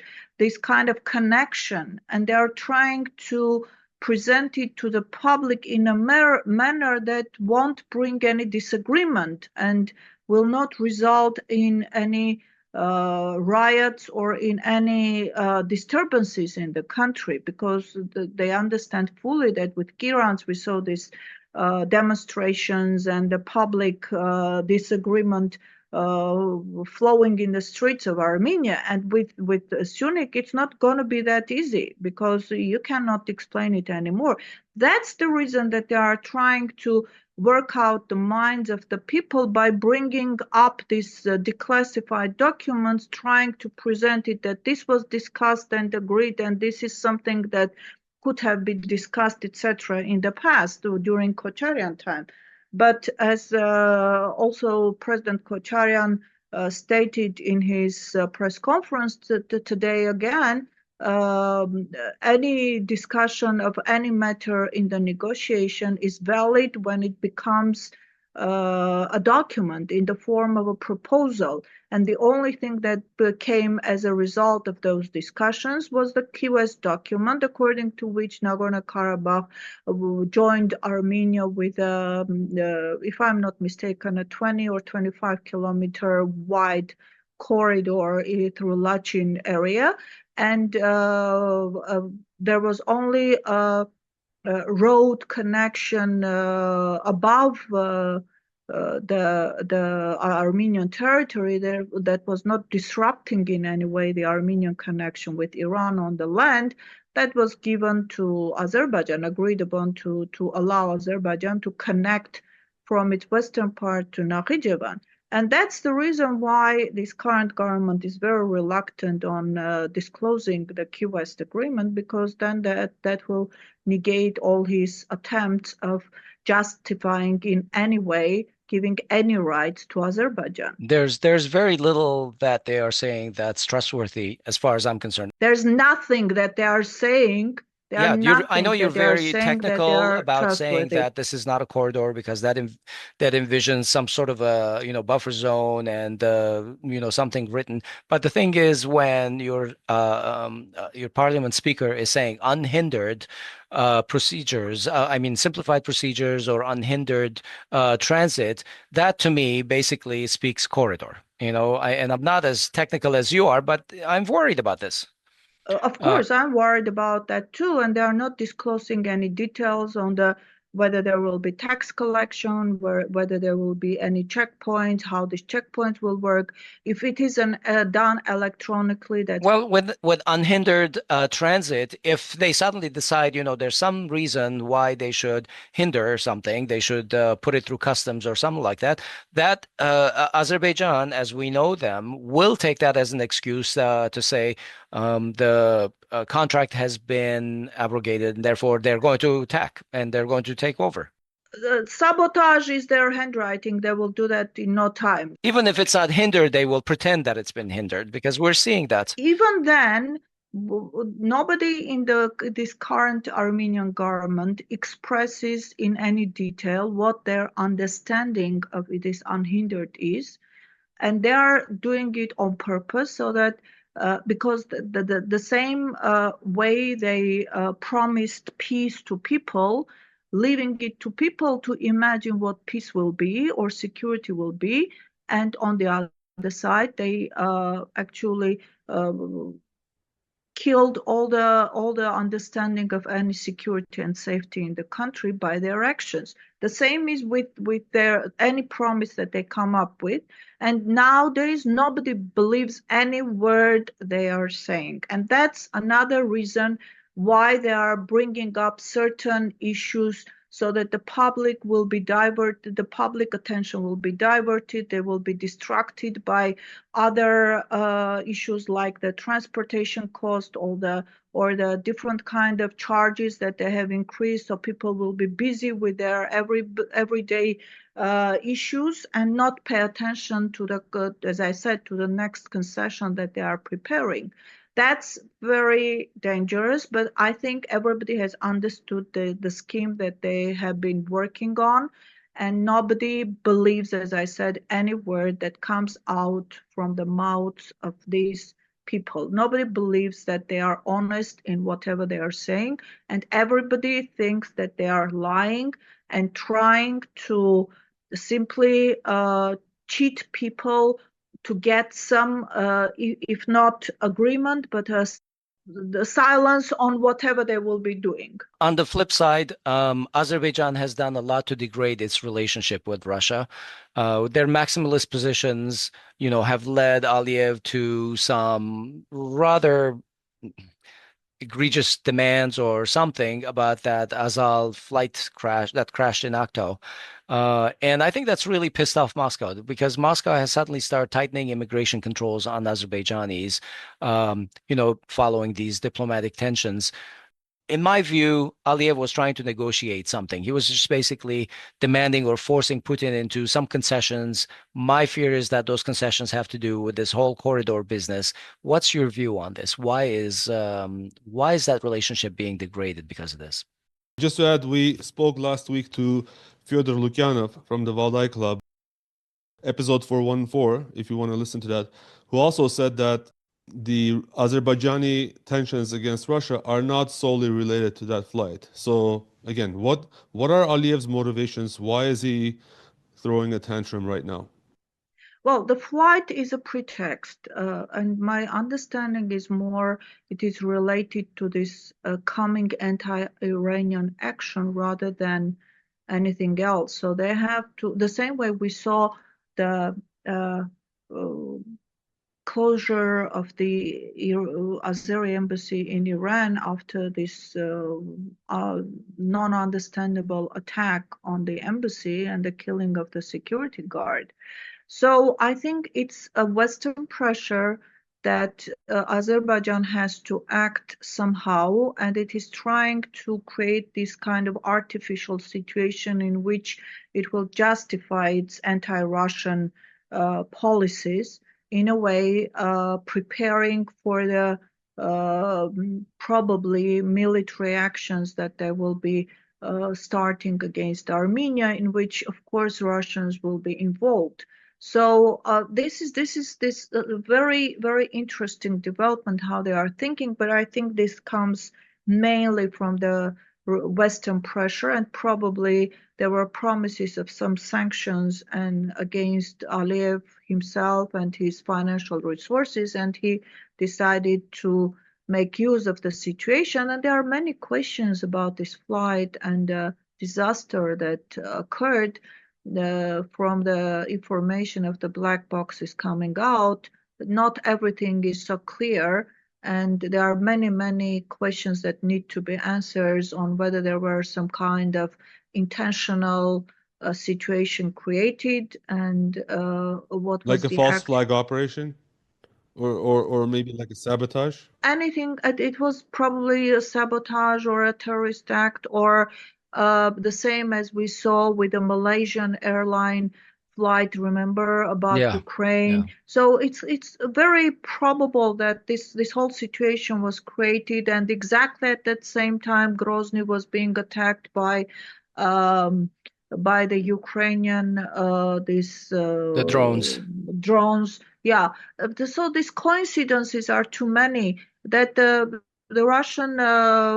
kind of connection, and they are trying to present it to the public in a manner that won't bring any disagreement and will not result in any riots or in any disturbances in the country, because they understand fully that with Kirans we saw this demonstrations and the public disagreement flowing in the streets of Armenia. And with Dziunik, it's not going to be that easy, because you cannot explain it anymore. That's the reason that they are trying to work out the minds of the people by bringing up these declassified documents, trying to present it that this was discussed and agreed, and this is something that could have been discussed, etc., in the past or during Kocharyan time. But as also President Kocharyan stated in his press conference today again, any discussion of any matter in the negotiation is valid when it becomes a document in the form of a proposal. And the only thing that came as a result of those discussions was the Key West document, according to which Nagorno-Karabakh joined Armenia with, if I'm not mistaken, a 20 or 25 kilometer wide corridor through Lachin area. And there was only a road connection above the Armenian territory there that was not disrupting in any way the Armenian connection with Iran on the land, that was given to Azerbaijan, agreed upon to allow Azerbaijan to connect from its western part to Nakhichevan. And that's the reason why this current government is very reluctant on disclosing the Key West agreement, because then that will negate all his attempts of justifying in any way giving any rights to Azerbaijan. There's very little that they are saying that's trustworthy as far as I'm concerned. There's nothing that they are saying. I know you're very technical about saying that this is not a corridor because that envisions some sort of a buffer zone and something written. But the thing is, when your parliament speaker is saying unhindered procedures, I mean simplified procedures or unhindered transit, that to me basically speaks corridor. And I'm not as technical as you are, but I'm worried about this. Of course, I'm worried about that too, and they are not disclosing any details on whether there will be tax collection, whether there will be any checkpoints, how these checkpoints will work. If it is done electronically, that's well, with unhindered transit. If they suddenly decide, there's some reason why they should hinder something, they should put it through customs or something like that. That Azerbaijan, as we know them, will take that as an excuse to say the contract has been abrogated, and therefore they're going to attack and they're going to take over. Sabotage is their handwriting. They will do that in no time. Even if it's not hindered, they will pretend that it's been hindered, because we're seeing that. Even then, nobody in this current Armenian government expresses in any detail what their understanding of this unhindered is. And they are doing it on purpose so that because the same way they promised peace to people, leaving it to people to imagine what peace will be or security will be, and on the other side they actually killed all the understanding of any security and safety in the country by their actions. The same is with their any promise that they come up with, and nowadays nobody believes any word they are saying, and that's another reason why they are bringing up certain issues so that the public will be diverted, the public attention will be diverted, they will be distracted by other issues like the transportation cost or the different kind of charges that they have increased, so people will be busy with their everyday issues and not pay attention to as I said, to the next concession that they are preparing. That's very dangerous, but I think everybody has understood the scheme that they have been working on, and nobody believes, as I said, any word that comes out from the mouths of these people. Nobody believes that they are honest in whatever they are saying, and everybody thinks that they are lying and trying to simply cheat people to get some, if not agreement, but the silence on whatever they will be doing. On the flip side, Azerbaijan has done a lot to degrade its relationship with Russia. Their maximalist positions, have led Aliyev to some rather egregious demands or something about that Azal flight crash that crashed in Akto. And I think that's really pissed off Moscow, because Moscow has suddenly started tightening immigration controls on Azerbaijanis, following these diplomatic tensions. in my view, Aliyev was trying to negotiate something. He was just basically demanding or forcing Putin into some concessions. My fear is that those concessions have to do with this whole corridor business. What's your view on this? Why is that relationship being degraded because of this? Just to add, we spoke last week to Fyodor Lukyanov from the Valdai Club, episode 414, if you want to listen to that, who also said that the Azerbaijani tensions against Russia are not solely related to that flight. So again, what are Aliyev's motivations? Why is he throwing a tantrum right now? Well, the flight is a pretext, and my understanding is more it is related to this coming anti-Iranian action rather than anything else. So they have to, the same way we saw the uh, closure of the Azeri embassy in Iran after this non-understandable attack on the embassy and the killing of the security guard. So I think it's a Western pressure that Azerbaijan has to act somehow, and it is trying to create this kind of artificial situation in which it will justify its anti-Russian policies in a way, preparing for the probably military actions that they will be starting against Armenia, in which, of course, Russians will be involved. So this is very, very interesting development how they are thinking, but I think this comes mainly from the Western pressure, and probably there were promises of some sanctions and against Aliyev himself and his financial resources, and he decided to make use of the situation. And there are many questions about this flight and the disaster that occurred. From the information of the black boxes coming out, not everything is so clear, and there are many, many questions that need to be answered on whether there were some kind of intentional situation created and what Like was a the false act. flag operation? Or maybe like a sabotage? Anything, it was probably a sabotage or a terrorist act, or the same as we saw with the Malaysian airline flight, remember, about Yeah. Ukraine. So it's very probable that this whole situation was created, and exactly at that same time Grozny was being attacked by the Ukrainian The drones. drones. Yeah. So these coincidences are too many that the Russian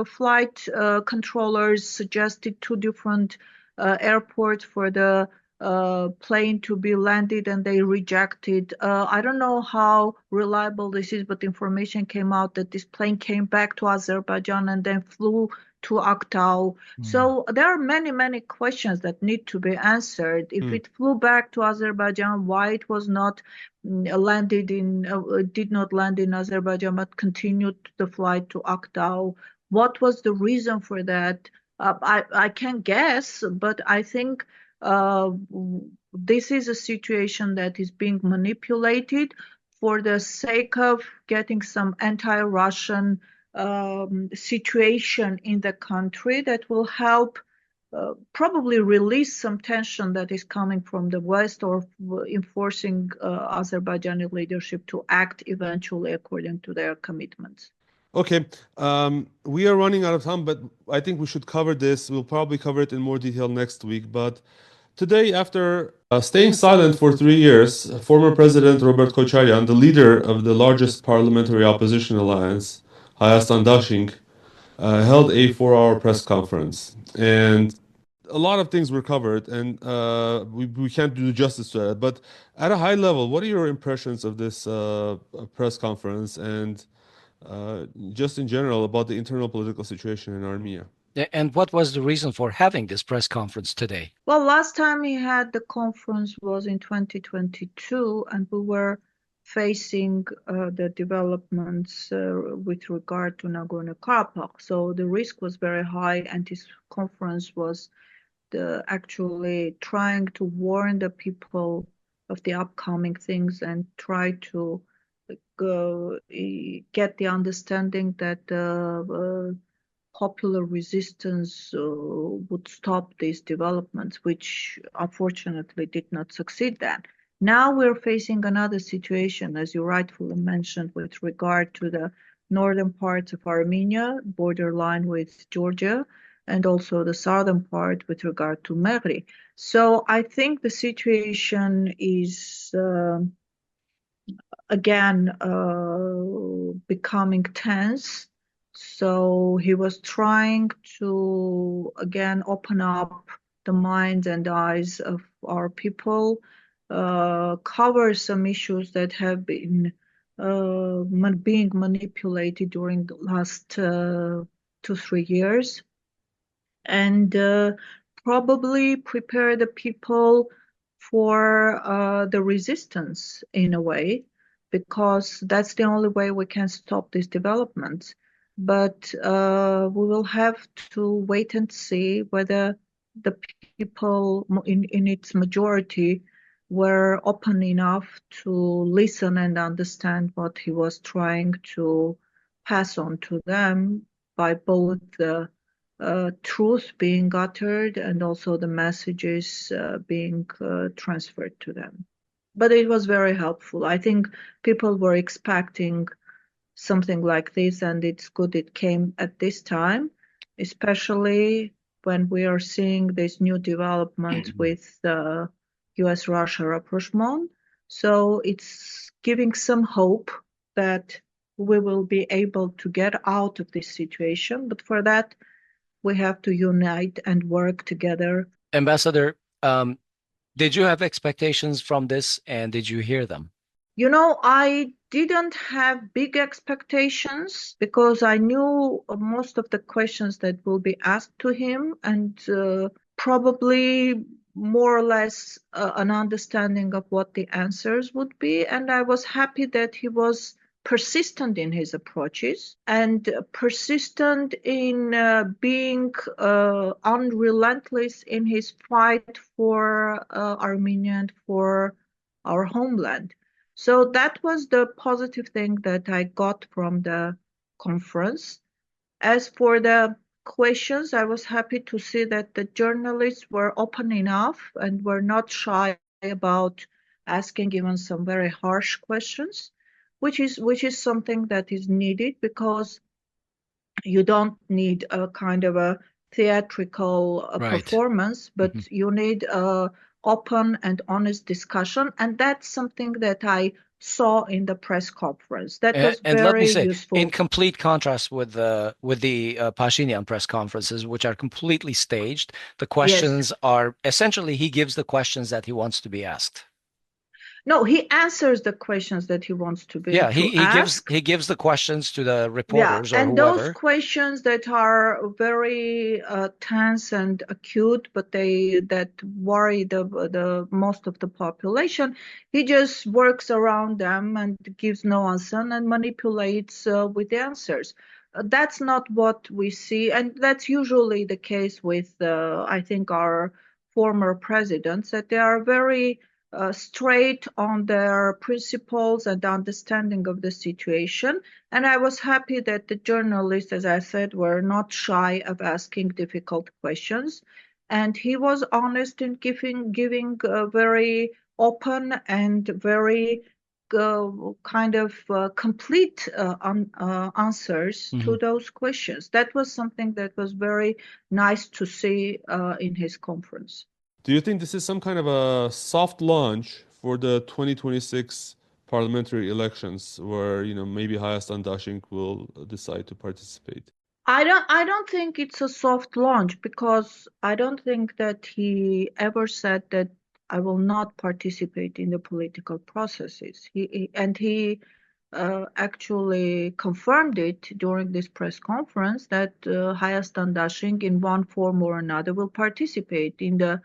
flight controllers suggested two different airports for the plane to be landed, and they rejected. I don't know how reliable this is, but information came out that this plane came back to Azerbaijan and then flew to Aktau. So there are many, many questions that need to be answered. If it flew back to Azerbaijan, why it was not did not land in Azerbaijan, but continued the flight to Aktau? What was the reason for that? I can guess, but I think this is a situation that is being manipulated for the sake of getting some anti-Russian situation in the country that will help probably release some tension that is coming from the West, or enforcing Azerbaijani leadership to act eventually according to their commitments. Okay, we are running out of time, but I think we should cover this. We'll probably cover it in more detail next week. But today, after staying silent for 3 years, former President Robert Kocharyan, the leader of the largest parliamentary opposition alliance, Hayastan Dashing, held a 4-hour press conference. And a lot of things were covered, and we can't do justice to that. But at a high level, what are your impressions of this press conference, and just in general about the internal political situation in Armenia? And what was the reason for having this press conference today? Well, last time he had the conference was in 2022, and we were facing the developments with regard to Nagorno-Karabakh. So the risk was very high, and his conference was actually trying to warn the people of the upcoming things and try to get the understanding that popular resistance would stop these developments, which unfortunately did not succeed then. Now we're facing another situation, as you rightfully mentioned, with regard to the northern parts of Armenia, borderline with Georgia, and also the southern part with regard to Mehri. So I think the situation is again becoming tense. So he was trying to again open up the minds and eyes of our people, cover some issues that have been being manipulated during the last 2-3 years, and probably prepare the people for the resistance in a way, because that's the only way we can stop these developments. But we will have to wait and see whether the people in its majority were open enough to listen and understand what he was trying to pass on to them by both the truth being uttered and also the messages being transferred to them. But it was very helpful. I think people were expecting something like this, and it's good it came at this time, especially when we are seeing this new development with the US-Russia rapprochement. So it's giving some hope that we will be able to get out of this situation. But for that, we have to unite and work together. Ambassador, did you have expectations from this, and did you hear them? You know, I didn't have big expectations because I knew most of the questions that will be asked to him, and probably more or less an understanding of what the answers would be. And I was happy that he was persistent in his approaches and persistent in being unrelentless in his fight for Armenia and for our homeland. So that was the positive thing that I got from the conference. As for the questions, I was happy to see that the journalists were open enough and were not shy about asking even some very harsh questions, which is something that is needed, because you don't need a kind of a theatrical performance, but you need a open and honest discussion, and that's something that I saw in the press conference. That was and very let me say, useful. in complete contrast with the Pashinyan press conferences, which are completely staged. The questions are essentially, he gives the questions that he wants to be asked. No, he answers the questions that he wants to be asked. He gives the questions to the reporters or and whoever. Those questions that are very tense and acute, but that worry the most of the population, he just works around them and gives no answer and manipulates with the answers. That's not what we see, and that's usually the case with I think our former presidents, that they are very straight on their principles and understanding of the situation. And I was happy that the journalists, as I said, were not shy of asking difficult questions. And he was honest in giving very open and very kind of complete answers to those questions. That was something that was very nice to see in his conference. Do you think this is some kind of a soft launch for the 2026 parliamentary elections, where maybe Hayastan Dashing will decide to participate? I don't think it's a soft launch, because I don't think that he ever said that I will not participate in the political processes. He actually confirmed it during this press conference that Hayastan Dashing in one form or another will participate in the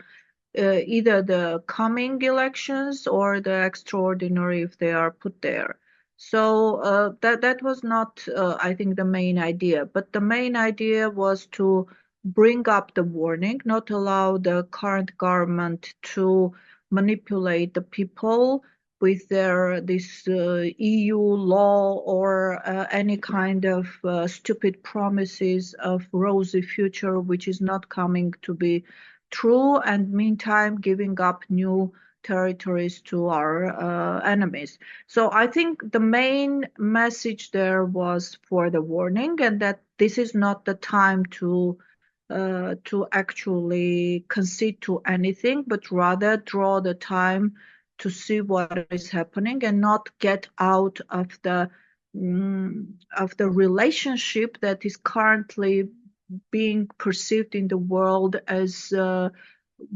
either the coming elections or the extraordinary if they are put there. So that was not, I think, the main idea. But the main idea was to bring up the warning, not allow the current government to manipulate the people with this EU law or any kind of stupid promises of rosy future, which is not coming to be true, and meantime giving up new territories to our enemies. So I think the main message there was for the warning, and that this is not the time to actually concede to anything, but rather draw the time to see what is happening and not get out of the relationship that is currently being perceived in the world as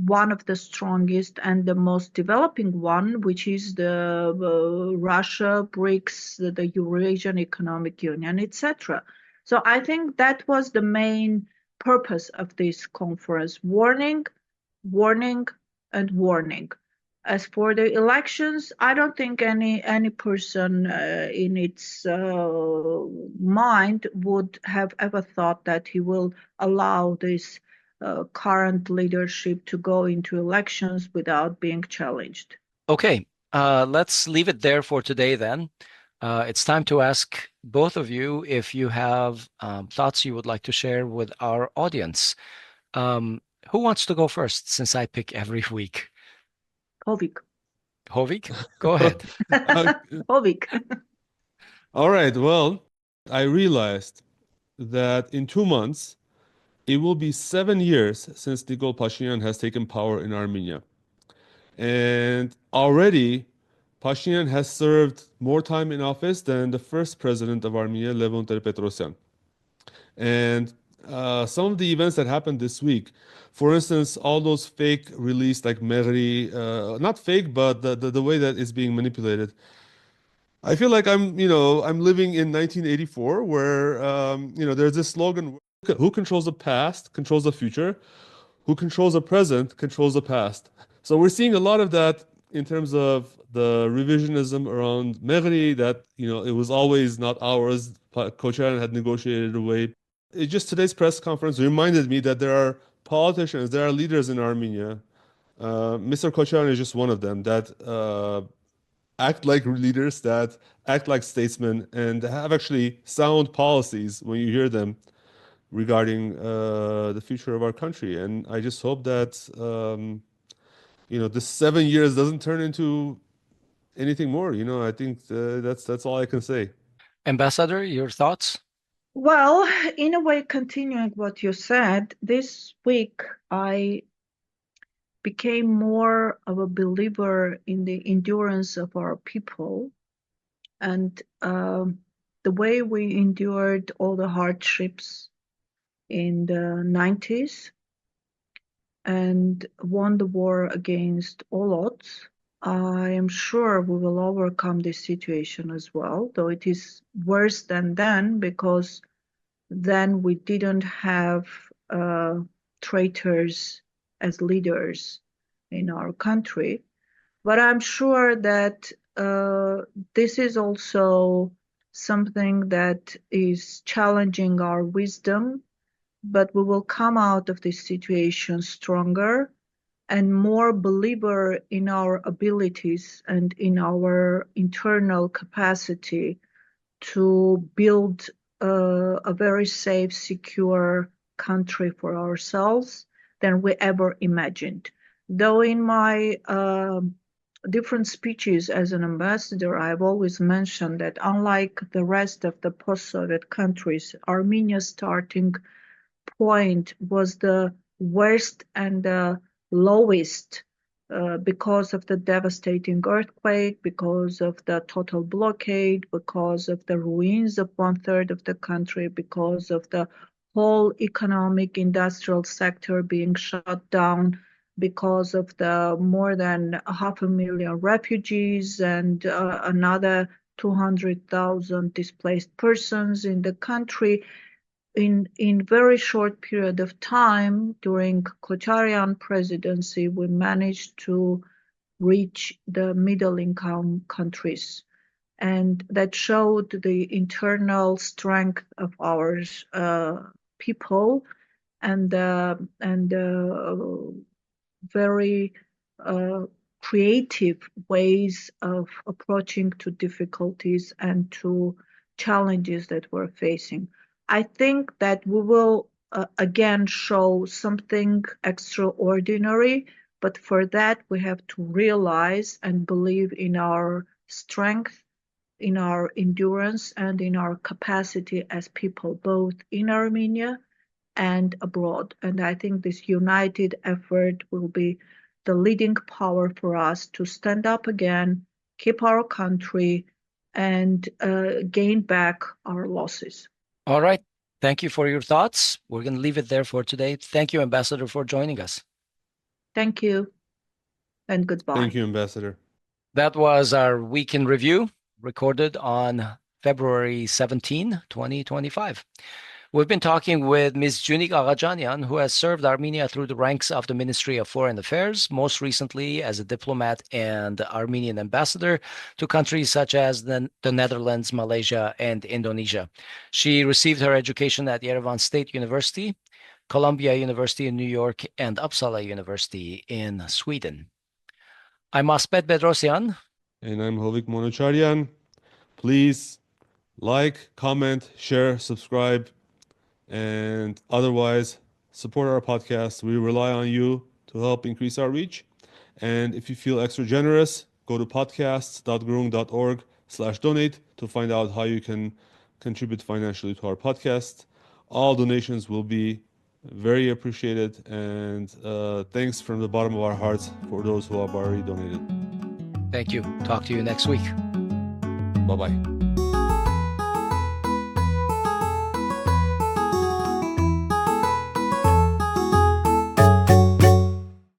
one of the strongest and the most developing one, which is the Russia, BRICS, the Eurasian Economic Union, etc. So I think that was the main purpose of this conference: warning, warning, and warning. As for the elections, I don't think any person in its mind would have ever thought that he will allow this current leadership to go into elections without being challenged. Okay, let's leave it there for today then. It's time to ask both of you if you have thoughts you would like to share with our audience. Who wants to go first, since I pick every week? Hovik. Hovik, go ahead. Hovik. All right. Well, I realized that in 2 months, it will be 7 years since Nikol Pashinyan has taken power in Armenia. And already, Pashinyan has served more time in office than the first president of Armenia, Levon Ter-Petrosyan. And some of the events that happened this week, for instance, all those fake released like Mehri, not fake, but the way that it's being manipulated. I feel like I'm living in 1984, where there's this slogan: who controls the past controls the future, who controls the present controls the past. So we're seeing a lot of that in terms of the revisionism around Mehri, that it was always not ours. Kocharyan had negotiated away. It just today's press conference reminded me that there are politicians, there are leaders in Armenia. Mr. Kocharyan is just one of them that act like leaders, that act like statesmen, and have actually sound policies when you hear them regarding the future of our country. And I just hope that this 7 years doesn't turn into anything more. I think that's all I can say. Ambassador, your thoughts? Well, in a way, continuing what you said, this week I became more of a believer in the endurance of our people, and the way we endured all the hardships in the 90s and won the war against all odds. I am sure we will overcome this situation as well, though it is worse than then, because then we didn't have traitors as leaders in our country. But I'm sure that this is also something that is challenging our wisdom, but we will come out of this situation stronger and more believer in our abilities and in our internal capacity to build a very safe, secure country for ourselves than we ever imagined. Though in my different speeches as an ambassador, I've always mentioned that unlike the rest of the post-Soviet countries, Armenia's starting point was the worst and the lowest because of the devastating earthquake, because of the total blockade, because of the ruins of 1/3 of the country, because of the whole economic industrial sector being shut down, because of the more than 500,000 refugees and another 200,000 displaced persons in the country. In very short period of time during Kocharyan presidency, we managed to reach the middle income countries, and that showed the internal strength of our people and very creative ways of approaching to difficulties and to challenges that we're facing. I think that we will again show something extraordinary, but for that we have to realize and believe in our strength, in our endurance, and in our capacity as people, both in Armenia and abroad. And I think this united effort will be the leading power for us to stand up again, keep our country, and gain back our losses. All right. Thank you for your thoughts. We're going to leave it there for today. Thank you, Ambassador, for joining us. Thank you, and goodbye. Thank you, Ambassador. That was our Week in Review, recorded on February 17, 2025. We've been talking with Ms. Dziunik Aghajanian, who has served Armenia through the ranks of the Ministry of Foreign Affairs, most recently as a diplomat and Armenian ambassador to countries such as the Netherlands, Malaysia, and Indonesia. She received her education at Yerevan State University, Columbia University in New York, and Uppsala University in Sweden. I'm Asbed Bedrossian. And I'm Hovik Manucharyan. Please like, comment, share, subscribe, and otherwise support our podcast. We rely on you to help increase our reach. And if you feel extra generous, go to podcasts.groong.org/donate to find out how you can contribute financially to our podcast. All donations will be very appreciated, and thanks from the bottom of our hearts for those who have already donated. Thank you. Talk to you next week. Bye-bye.